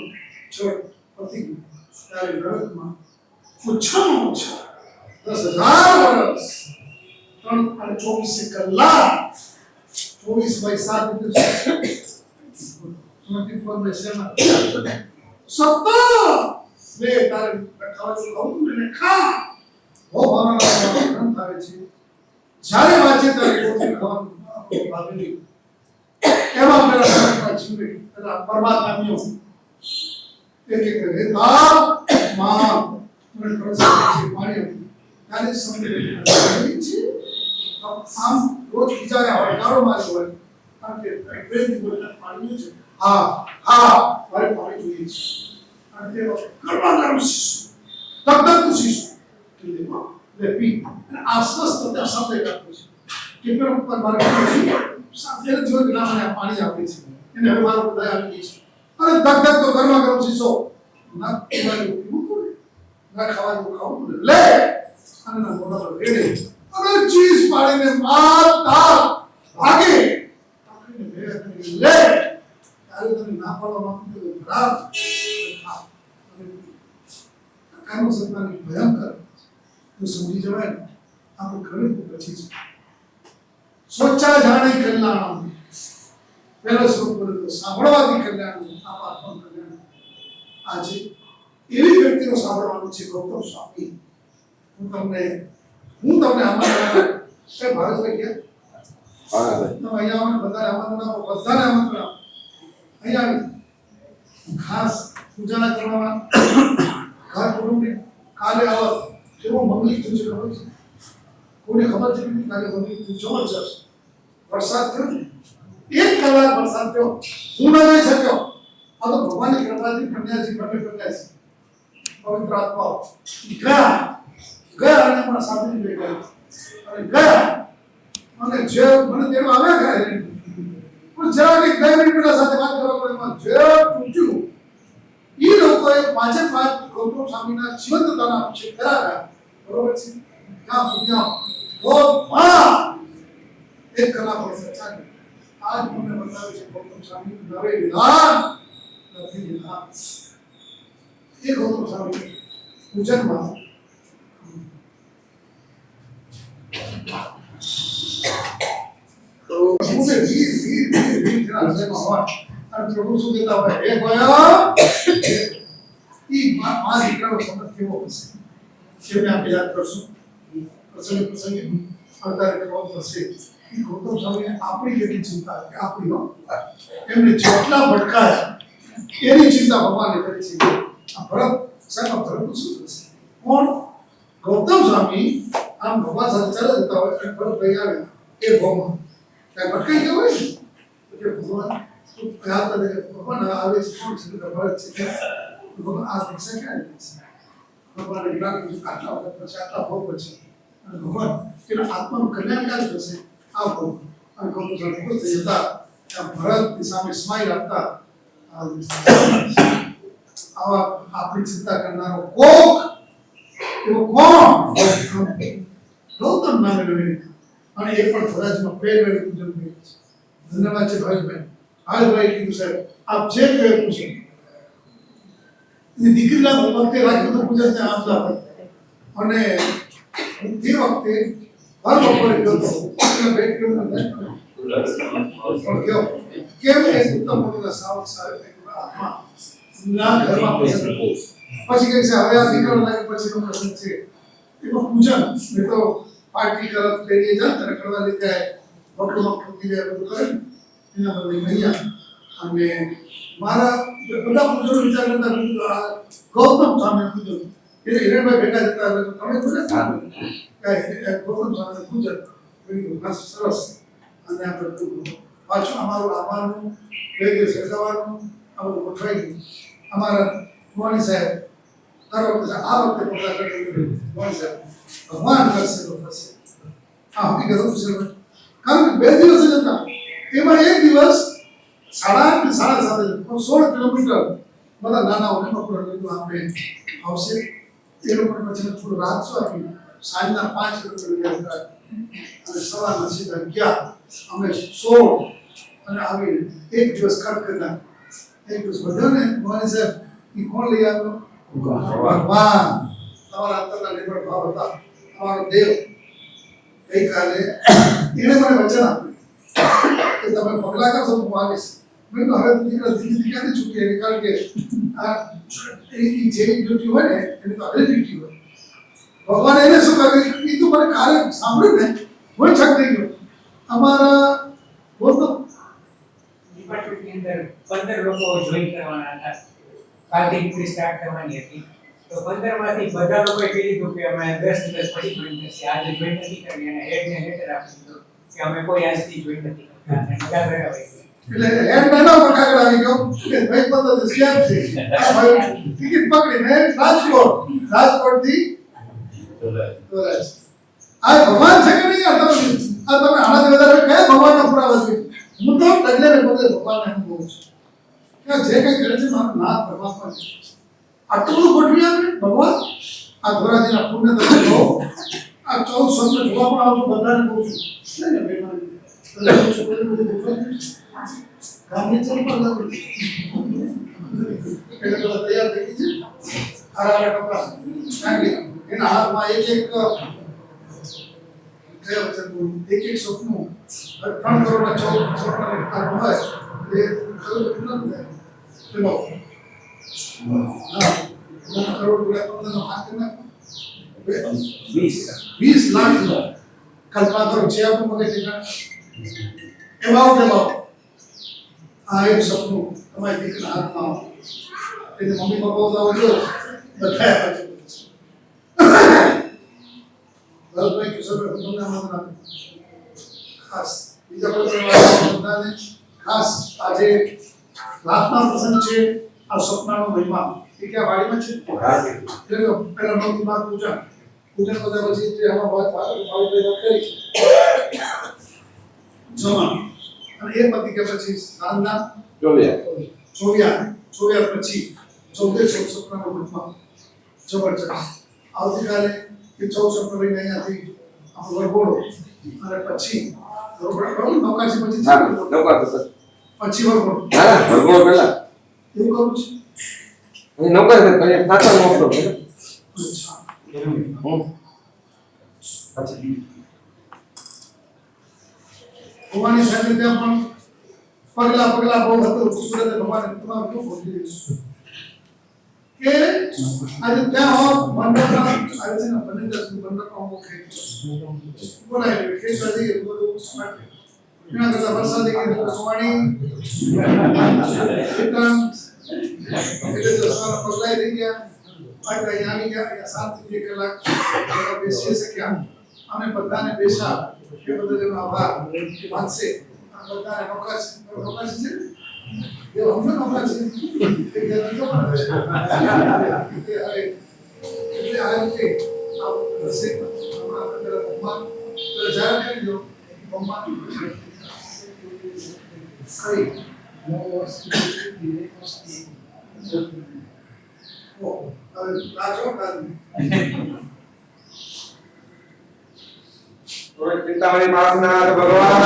છોડ પતી ગયું ત્યારે નરકમાં ઓછામાં ઓછા 10,000 વર્ષ 3 અને 24 કલાક 24/7 24/7 સતત બે તારે ખાવાનું ખાવું ને ખા બહુ ભાવના આવે છે જ્યારે વાંચે ત્યારે રોટલી ખાવાનું ભાવેલી એમાં પેલા નરકમાં જીવે પેલા પરમાત્માની એક રેતા માં મને પ્રસાદ છે પાણી ત્યારે સમજી છે આમ રોજ વિચાર્યા હોય ગાળો માર્યો હોય કારણ કે પ્રેમથી બોલતા પાણી છે હા મારે પાણી જોઈએ છે અને તે ગરમા શીશું તદ્દન શીશું લે પી અને આસ્વસ્તતા સાથે રાખવું છે કે પેલો ઉપર મારે સાથે જો કે મને પાણી આપે છે એને હવે મારો દયા આપી છે અને ધક તો ગરમા શીશો ના પીવાનું પીવું પડે ના ખાવાનું ખાવું લે અને ના મોઢા પર રેડે અને ચીઝ પાડીને મારતા ભાગે લે તારે તમે ના પાડવા માંગતો તો ખરાબ કાનો સત્તાની ભયંકર તો સમજી જવાય ને આપણે ઘણી પછી છે સોચા જાણે કલ્યાણ પહેલો શ્લોક બોલે તો સાંભળવાથી કલ્યાણ આપા પણ કલ્યાણ આજે એવી વ્યક્તિનો સાંભળવાનું છે ગૌતમ સ્વામી હું તમને આમંત્રણ એ ભારતભાઈ ગયા અહીંયા અમે બધાને આમંત્રણ અહીંયા આવી ખાસ પૂજાના કરવામાં ઘર કુટુંબની કાલે આવો કેવો મંગલિક થયું છે ખબર છે કોઈને ખબર છે કે કાલે મંગલિક થયું જબરજસ્ત વરસાદ થયો 1 કલાક વરસાદ થયો હું ન જઈ શક્યો આ તો ભગવાનની કૃપાથી કન્યાજી બન્યા છે પવિત્ર આત્મા ગયા અને મારા સાધુ બેઠા અને ગયા અને જે મને તેનો આવ્યા કરે પણ જરા કે 2 મિનિટ પેલા સાથે વાત કરવા પડે એમાં જે તૂટ્યું એ લોકોએ 5 ગૌતમ સ્વામીના જીવંતતાના અભિષેક કરાવ્યા બરોબર છે ત્યાં સુધી બહુ 1 કલાક વર્ષ ચાલે આજ મને બતાવે છે ગૌતમ સ્વામી નવે વિધાન નથી વિધાન એ ગૌતમ સ્વામી પૂજનમાં તો મુझे વીર જરા હૃદયમાં હોય અને પ્રભુ શું કહેતા હોય હે ગોયા ઈ માં દીકરાનો સમજ કેવો હશે જેને આપણે યાદ કરશું પ્રસંગે અવતાર કરવો પડશે ઈ ગૌતમ સ્વામીને આપણી કેટલી ચિંતા કે આપણી એમને જેટલા ભટકાયા એની ચિંતા ભગવાને કરી છે આ ભરત સાહેબ ભરત શું થશે કોણ ગૌતમ સ્વામી આમ ભગવાન સાથે ચાલે જતા હોય અને ભરત ભાઈ આવે એ ભગવાન કઈ ભટકાઈ ગયો હોય ને કે ભગવાન યાદ કરે ભગવાન આવે છે કોણ છે ભરત છે ભગવાન આ દીક્ષા ક્યાં લે છે ભગવાન જ્ઞાન બીજું આટલા વખત પછી આટલા ભોગ પછી અને ભગવાન એના આત્માનું કલ્યાણ ક્યારે થશે આ ભોગ અને ગૌતમ સ્વામી ખુશ થઈ જતા ત્યાં ભરતની સામે સ્માઈલ આપતા આવા આપણી ચિંતા કરનારો કોક એવો કોણ ગૌતમ નામે લઈને અને એ પણ ફરજમાં પહેરવેલ પૂજન કરે છે ધન્યવાદ છે ભાઈ કીધું સાહેબ આપ જે કહે પૂછો એ દીકરીના વખતે રાખ્યું તો પૂજન છે આમલા અને તે વખતે હર બપોરે ગયો હતો ભેટ ગયો કેમ એ ઉત્તમ ભગવાનના સાવક સાહેબ આત્મા ના ઘરમાં પછી કહે છે હવે આ દીકરો લાગે પછી નો પ્રસંગ છે એમાં પૂજન એ તો પાર્ટી કરત લઈને જાત અને કરવા લીધે ભક્તોમાં ઠોકી જાય બધું કરે એના બદલે અહીંયા અને મારા બધા પૂજનો વિચાર કરતા આ ગૌતમ સ્વામી પૂજન એટલે હિરણભાઈ ભેગા જતા હવે તમે પૂજન ગૌતમ સ્વામી પૂજન સરસ અને આપણે પાછું અમારું આવવાનું બે દિવસ સજાવાનું આ બધું ગોઠવાઈ ગયું અમારા મોહની સાહેબ દર વખતે આ વખતે પગલા કરી મોહની સાહેબ ભગવાન કરશે તો થશે આ હકીકત છે કારણ કે 2 દિવસ જ હતા એમાં એક દિવસ 8:30 7:30 16 કિલોમીટર બધા નાનાઓને બપોર લીધું આપણે આવશે એ લોકોને પછી થોડું રાત શું આપી સાંજના 5 કિલોમીટર અને સવારના સીધા ગયા. અમે 16 અને આવી એક દિવસ ખર્ચ કરતા. એક દિવસ બધાને ભવાની સાહેબ એ કોણ લઈ આવ્યો? ભગવાન. તમારા અંતરના નિર્ભર ભાવ હતા. અમારો દેવ ગઈકાલે એણે મને વચન આપ્યું કે તમે પગલાં કરશો હું આવીશ. મેં તો હવે દીકરા ધીરે ક્યાંથી છૂટી આવી, કારણ કે આ જેવી ડ્યુટી હોય ને એની તો આગળ ડ્યુટી હોય. ભગવાન એને શું કહ્યું એ તો મને કાલે સાંભળ્યું ને હું છક થઈ ગયો. અમારા બોલતો ડિપાર્ટમેન્ટની અંદર 15 લોકો જોઈન કરવાના હતા. કાલથી નોકરી સ્ટાર્ટ કરવાની હતી. તો 15 માંથી બધા લોકોએ કહી દીધું કે અમે 10 દિવસ પછી જોઈન થશે. આજે જોઈન નથી કરવી અને હેડને લેટર આપી દીધું કે અમે કોઈ આજથી જોઈન નથી કરતા અને બધા ઘરે આવી ગયા. એટલે હેડ મહિના પર કાગળ આવી ગયો કે ભાઈ પતો તો સ્કેમ છે. આ ભાઈ ટિકિટ પકડીને રાજકોટથી ધોરાજ. આ ભગવાન છે કે નહીં? આ તમે આનાથી વધારે કયા ભગવાનનો પુરાવો છે? હું તો ડગલે ને પગલે ભગવાનને અનુભવું છું કે જે કંઈ કરે છે મારું નાથ પરમાત્મા છે. આટલું બધું ગોઠવી આપે ભગવાન. આ ધોરાજીના પુણ્ય તમે કહો. આ 14 સ્વપ્ન જોવા પણ આવજો, બધાને કહું છું. નહીં ને ભાઈ મારી ગામની ચલ પર લાગુ એટલે બધા તૈયાર થઈ ગઈ છે. આરા કપડા નાખી એના હાથમાં એક કયો વચન બોલું, એક સ્વપ્ન 3 કરોડના 14 સ્વપ્ન હોય એ ખરું પૂર્ણ થાય. ચલો હા 3 કરોડ રૂપિયા તમને હાથ કરી નાખો. 20 લાખ કલ્પના કરો છે આપણું મગજ ઠીકાણે એમાં આ એક સપનું તમારી દીકરીના હાથમાં આવે. એટલે મમ્મી પપ્પા આવજો બતાવ્યા પછી ભરતભાઈ કિશોરભાઈ તમને આમંત્રણ આપે ખાસ. બીજા કોઈ બધાને ખાસ આજે રાતના પ્રસંગ છે. આ સપનાનો મહિમા એ ક્યાં વાડીમાં છે? એટલે પહેલા નોંધ બાદ પૂજા પૂજન બધા પછી જે આમાં વાત કરી જમા અને એ પતિ કે પછી રાંધના ચોવ્યા પછી 14 સપ્તાહનો મહિમા જબરજસ્ત. આવતીકાલે એ 14 સપ્તાહ લઈને અહીંયાથી આપણો વરઘોડો અને પછી નૌકાશી પછી પછી વરઘોડો પહેલા એવું કરું છે. નૌકાશી પછી સાચા મોકલો. ભગવાનની સાથે ત્યાં પણ પગલા બહુ હતું. સુરત ભગવાને તમામ કેવું બોલી દીધું કે આજે ત્યાં હો મંડપના આજે છે ને મંડપમાં બહુ ખેત બોલાય ખેત સાજી બધું માટે એના કરતા વરસાદી કે સોવાણી એટલે તો સારા પગલાય થઈ ગયા. આગળ આવી ગયા 7 કલાક બેસી શક્યા અને બધાને બેસા એ બદલ આભાર વાંચશે. બધાને નોકાશી છે એ અમને નોકાશી એ જતો પણ છે એટલે આ રીતે આ રસિક આપણા અંદર ભગવાન તો જાહેર કરી દો ભગવાન કઈ ચિંતામણી માસનાથ ભગવાન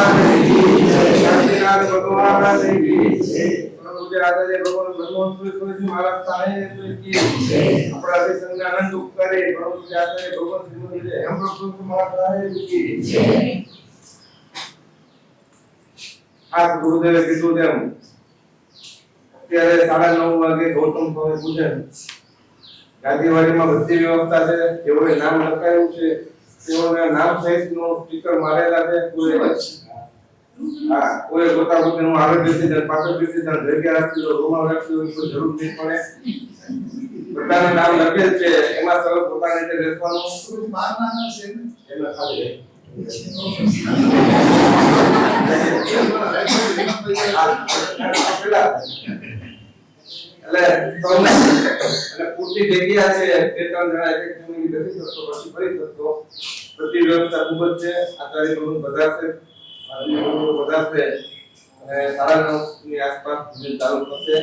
શાંતિનાથ ભગવાન ભગવાન મારા સાહેબ આપણા સંગાનંદ ઉપકરે ભગવાન એમ મારા સાહેબ આ ગુરુદેવે કીધું તેમ અત્યારે 9:30 વાગે ગૌતમ સ્વામી પૂજન ગાદીવાડીમાં બધી વ્યવસ્થા છે. જેઓએ નામ લખાયું છે તેઓના નામ સહિતનો સ્ટીકર મારેલા છે. કોઈ પોતાનું આગળ ડિસિઝન પાછળ ડિસિઝન જગ્યા રાખી દો રૂમાલ રાખી દો કોઈ જરૂર નહીં પડે. બધાના નામ લખેલ છે. એમાં સૌ પોતાની રીતે બેસવાનું. બહાર ના છે એમાં ખાલી એટલે પૂરતી જગ્યા છે. 2-3 જણા એક જમીન બેસી શકતો પછી ફરી શકતો. બધી વ્યવસ્થા ખૂબ જ છે. આચાર્ય ભગવાન બધા છે અને 9:30 આસપાસ ચાલુ થશે.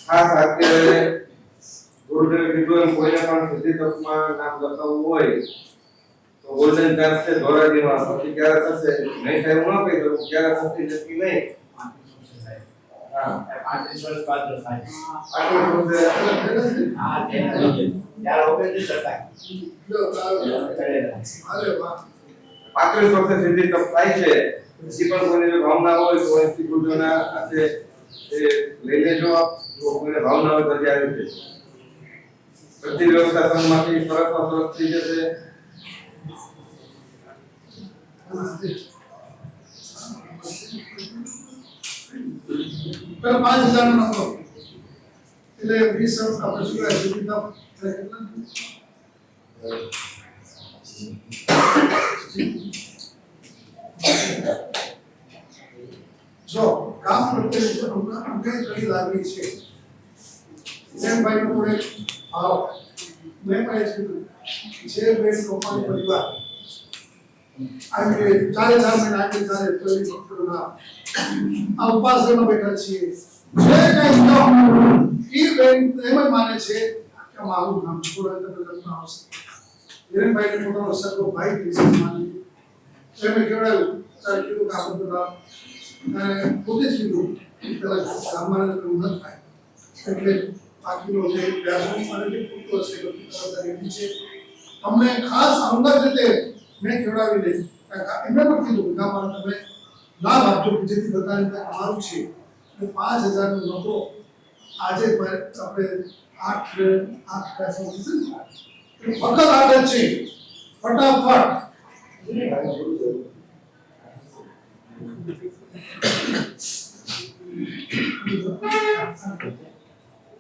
ખાસ અત્યારે ગુરુદેવે કીધું એમ કોઈને પણ સિદ્ધિ તકમાં નામ લખાવવું હોય તો તો ગોલ્ડન ચાન્સ છે ધોરાજીમાં, પછી ક્યારે થશે નહીં થાય હું ન કહી શકું, ક્યારે થશે નક્કી નહીં. હા 35 વર્ષ બાદ થાય. આટલું છે. હા તે ત્યારે ઓપરેશન કરતા. અરે વાહ 35 વર્ષે સીધી તપ થાય છે. હજી પણ કોઈને જો ભાવના હોય તો ઇન્સ્ટિટ્યૂટના આજે એ લઈ લેજો. જો કોઈને ભાવના હોય તો ત્યાં આવી જશે. બધી વ્યવસ્થા સંઘમાંથી સરસમાં સરસ થઈ જશે. પેલા 5000 નો નંબર એટલે 20 વર્ષ આપણે શું કહે સુવિધા જો કામ પ્રત્યે અમને ઘણી લાગણી છે. ભાઈ નો પણ આવો મેં પણ એ કીધું જે બેન કોપાલ પરિવાર આજે 4000 મહિના આજે ચાલે તો એ ડોક્ટરના આ ઉપાસનો બેઠા છીએ. જે કઈ જો ઈ બેન એમ જ માને છે કે મારું નામ છોડા તો લગ્ન આવશે. ભાઈ ને પોતાનો સગો ભાઈ વિશે માની એમ કેવડાવ્યું તારે કીધું કામ બધા અને પોતે જ કીધું પેલા સામાન્ય તો ન થાય એટલે બાકીનો જે વ્યાસનો મને જે પૂરતો હશે તો નીચે અમને ખાસ અંગત રીતે મેં કેવડાવી દે એમને પણ કીધું કે મારે તમે લાભ આપજો જેથી બધાને અમારું છે 5000 નો નફો આજે આપણે 8 પૈસા ફક્ત આદત છે ફટાફટ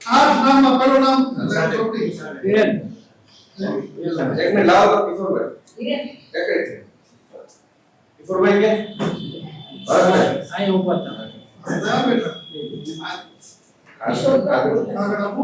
આઠ નામમાં પહેલું નામ ચોપડી એક ને લાવો તો કિશોરભાઈ એક કિશોરભાઈ કે બરાબર અહીં ઉપર તમે આ બેટા આગળ આપો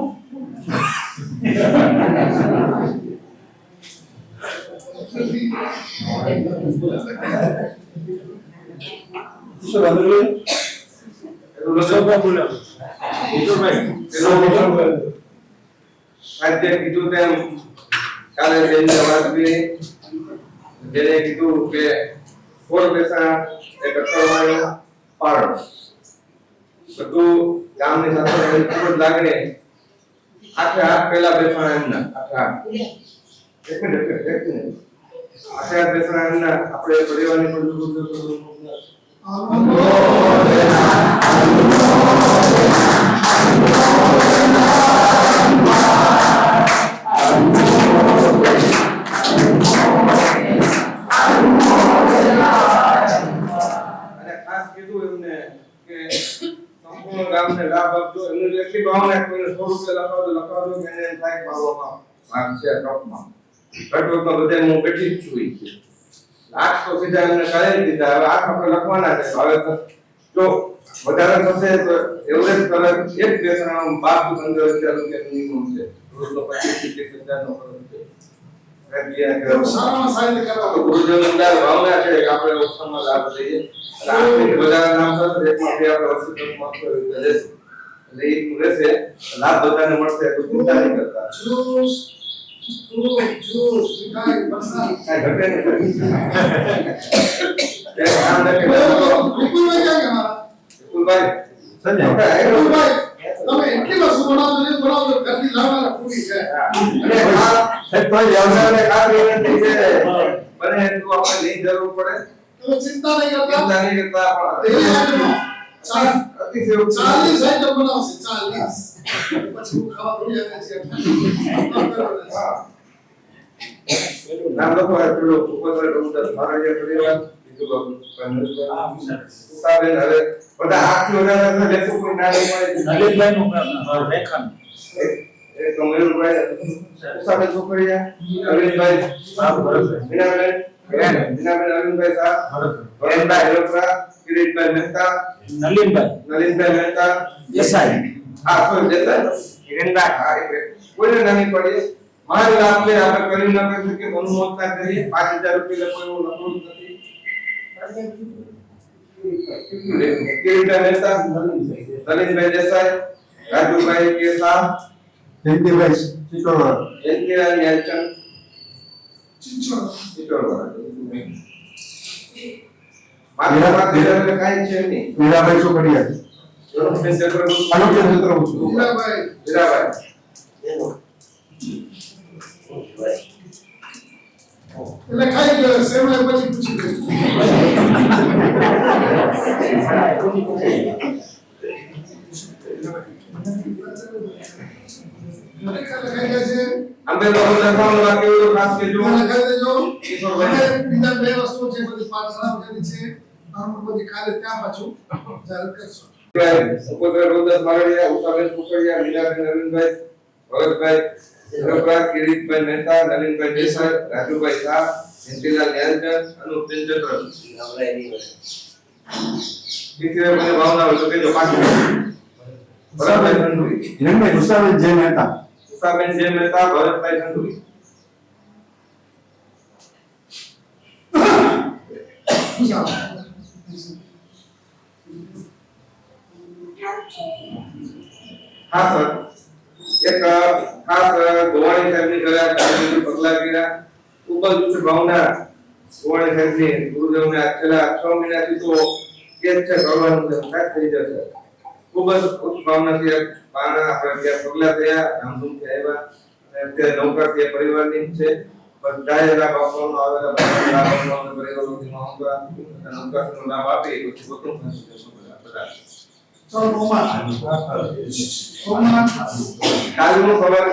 આજે કીધું તેમ કાલે બેનને વાત કરી જેને કીધું કે 4 પૈસા એક અઠવાડિયો પાડો બધું ગામની સાથે ખૂબ જ લાગણી આખે હાથ પહેલા બેસવાના એમના આખે હાથ એક મિનિટ આખે હાથ બેસવાના એમના આપણે પરિવારની પણ ગામને લાભ આપજો એમની એટલી ભાવના કોઈને 100 રૂપિયા લખાવજો કે એને થાય ભાવમાં ભાગ છે ટોપમાં ઘટોમાં બધે હું બેઠી જ છું આઠ તો સીધા એમને કરી દીધા હવે આઠ આપણે લખવાના છે હવે જો વધારે થશે તો એવરેજ કરે એક બેસણા 12-15 રૂપિયા મિનિમમ છે રોજનો 25-30 નો ખર્ચ છે સારામાં સારી કરવા ગુરુજનદાર ભાવના છે કે આપણે ઓછામાં લાભ લઈએ આખી બધા નામ સાથે એકમાં બે આપણે વસ્તુમાં રહેશે એટલે એક રહેશે લાભ બધાને મળશે તો ચિંતા નહીં કરતા જ્યુસ મીઠાઈ બરસાત કાઈ ઘટે નહીં તે નામ લખે વિપુલભાઈ ક્યાં ગયા વિપુલભાઈ સંજય વિપુલભાઈ તમે એટલી વસ્તુ બનાવો ને બનાવો ઘરની લાવવાના પૂરી છે અને આ કોઈ વ્યવસાયને ખાતરી નથી છે બને એટલું આપણે નહીં જરૂર પડે તમે ચિંતા નહીં કરતા ચિંતા નહીં કરતા પણ અતિશય 40 આઈટમ બનાવશે 40 પછી હું ખાવા ભૂલી જાય છે નામ લખો પેલો ઉપર ડોક્ટર મારા પરિવાર બીજું ઉતારેલ હવે બધા આખી વધારે લેખો કોઈ ના મળે નલિનભાઈ નું રેખન એક મયુરભાઈ ઉસાબે છોકરીયા અરવિંદભાઈ મીનાબેન અરવિંદભાઈ સાહેબ વરુણભાઈ હેરોપરા કિરીટભાઈ મહેતા નલિનભાઈ મહેતા દેસાઈ હા કોઈ દેસાઈ કિરણભાઈ હા કોઈને નાની પડી મારી આપને આપણે કરી ન કરી શકીએ અનુમોદના કરીએ 5000 રૂપિયા કોઈ એવું લખવું નથી કિરીટભાઈ મહેતા નલિનભાઈ દેસાઈ રાજુભાઈ કેસા જયંતિભાઈ ચિત્તોડ જયંતિભાઈ ન્યાલચંદ ચિંચોડ મારા દેરાને કાઈ છે નહીં. મીરાભાઈ ચોકડિયા ધનુષબેન ચક્રવર્તી, અનુપેન ચંદ્રવંશી હીરાભાઈ હીરાભાઈ. એટલે ખાઈ ગયો સેવડે પછી પૂછી અમે લોકો લખવાનું બાકી હોય તો ખાસ કહેજો. લખાઈ દેજો કિશોરભાઈ. અને બીજા બે વસ્તુ છે બધી પાઠશાળા વગેરે છે આનું બધી કાલે ત્યાં પાછું જાહેર કરશું સુપોત્ર રોદસ મારડિયા, ઉષાબેન કુકડિયા, મીરાબેન અરવિંદભાઈ, ભરતભાઈ રબરા, કિરીટભાઈ મહેતા, નલિનભાઈ દેસાઈ, રાજુભાઈ શાહ, જયંતિલાલ ન્યાલચંદ, અનુપેન ચક્રવર્તી. દીકરીઓને ભાવના હોય તો કહેજો પાછું. ભરતભાઈ ખંડુરી, હિરણભાઈ ગુસ્સાભાઈ જય મહેતા ઉષાબેન જય મહેતા, ભરતભાઈ ખંડુરી. હા સર, એક ખાસ ગોવાણી સાહેબની ઘરે પગલા કર્યા. ખૂબ જ ઉચ્ચ ભાવના ગોવાણી સાહેબની ગુરુદેવને છેલ્લા 6 મહિનાથી તો કે છે કરવાનું છે, સાહેબ થઈ જશે. ખૂબ જ ઉચ્ચ ભાવનાથી પાણા આપણે ત્યાં પગલા થયા, ધામધૂમથી આવ્યા અને અત્યારે નૌકાથી પરિવારની છે. બધાએ એના બાપુનો આવેલા બાપુનો પરિવારોથી નૌકા નૌકાનો લાભ આપી પછી પોતું બધા ચાલો ઓમા કાલનું સવારે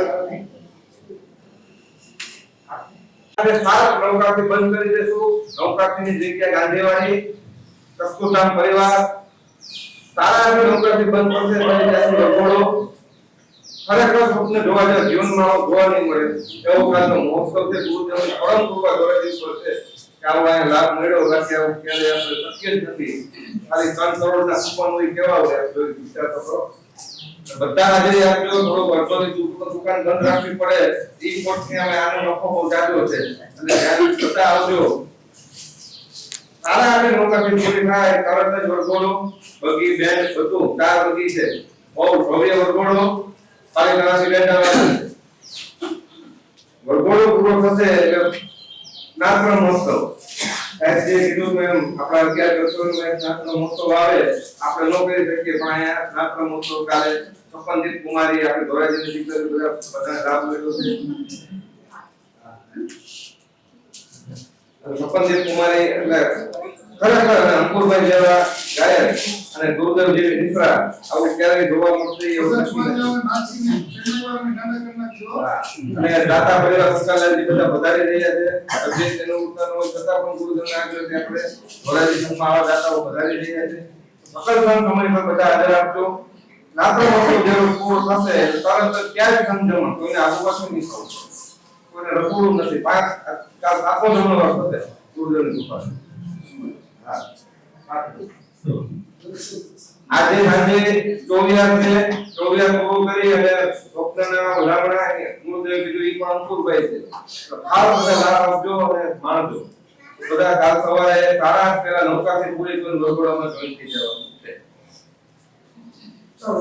આપણે 7 નૌકાથી બંધ કરી દેશું. નૌકાથીની જગ્યા ગાંધીવાડી, કસ્તુરધામ પરિવાર સારા નૌકાથી બંધ કરશે. પછી ત્યાંથી રઘોડો ખરેખર સ્વપ્ન જોવા જાય જીવનમાં જોવા નહીં મળે એવો કાલનો મહોત્સવ છે. ગુરુદેવની પરમ કૃપા ધોરણથી છે કે આવો અહીંયા લાભ મળ્યો. બાકી આવું ક્યારેય આપણે શક્ય જ નથી. ખાલી 3 કરોડના કૂપન હોય કેવા હોય આપણે વિચાર તો કરો. બધા હાજરી આપજો. થોડો વર્ષોની દુકાન બંધ રાખવી પડે. ઈ કોર્ટની અમે આનો નફો બહુ જાજો છે અને ધ્યાન કરતા આવજો. સારા આપણે નૌકાથી પૂરી થાય તરત જ વરઘોડો બગી બેન બધું 4 બગી છે. બહુ ભવ્ય વરઘોડો પાલિકાના બેઠા વરઘોડો પૂરો થશે એટલે નાત્ર મહોત્સવ જે કીધું એમ આપણા 11 વર્ષોમાં નાત્ર મહોત્સવ આવે આપણે ન કરી શકીએ પણ અહીંયા નાત્ર મહોત્સવ કાલે સપનદીપ કુમારી આપણે ધોરાજીની દીકરી બધાને લાભ મળ્યો છે. સપનદીપ કુમારી એટલે ખરેખર અંકુરભાઈ જેવા ગાયક અને ગુરુદેવ જેવી નિશ્રા આવું ક્યારેય જોવા મળશે એવું નથી. અને દાતા પરિવાર સંચાલનજી બધા વધારી રહ્યા છે. અભ્યાસ તેનું ઉત્તર હોય છતાં પણ ગુરુદેવના આગ્રહથી આપણે ધોરાજી સંઘમાં આવા દાતાઓ વધારી રહ્યા છે. સકલ સંઘ સમય પર બધા હાજર આપજો. નાત્ર મહોત્સવ જેવો પૂરો થશે તરત જ ક્યાંય સંજમણ કોઈને આગુ પાછું નહીં થવું, કોઈને રખોડું નથી. 7મો જમણવાર થશે ગુરુદેવની કૃપા. આજે સાંજે 24 છે. 24 પૂરું કરી અને સ્વપ્નના ભલામણા ગુરુદેવ કીધું ઈ પણ અંકુરભાઈ છે. ખાસ બધા લાભ આપજો અને માણજો. બધા કાલ સવારે 8:30 પહેલા નૌકાથી પૂરી કરીને વરઘોડામાં જોઈન થઈ જવાનું છે. ચાલો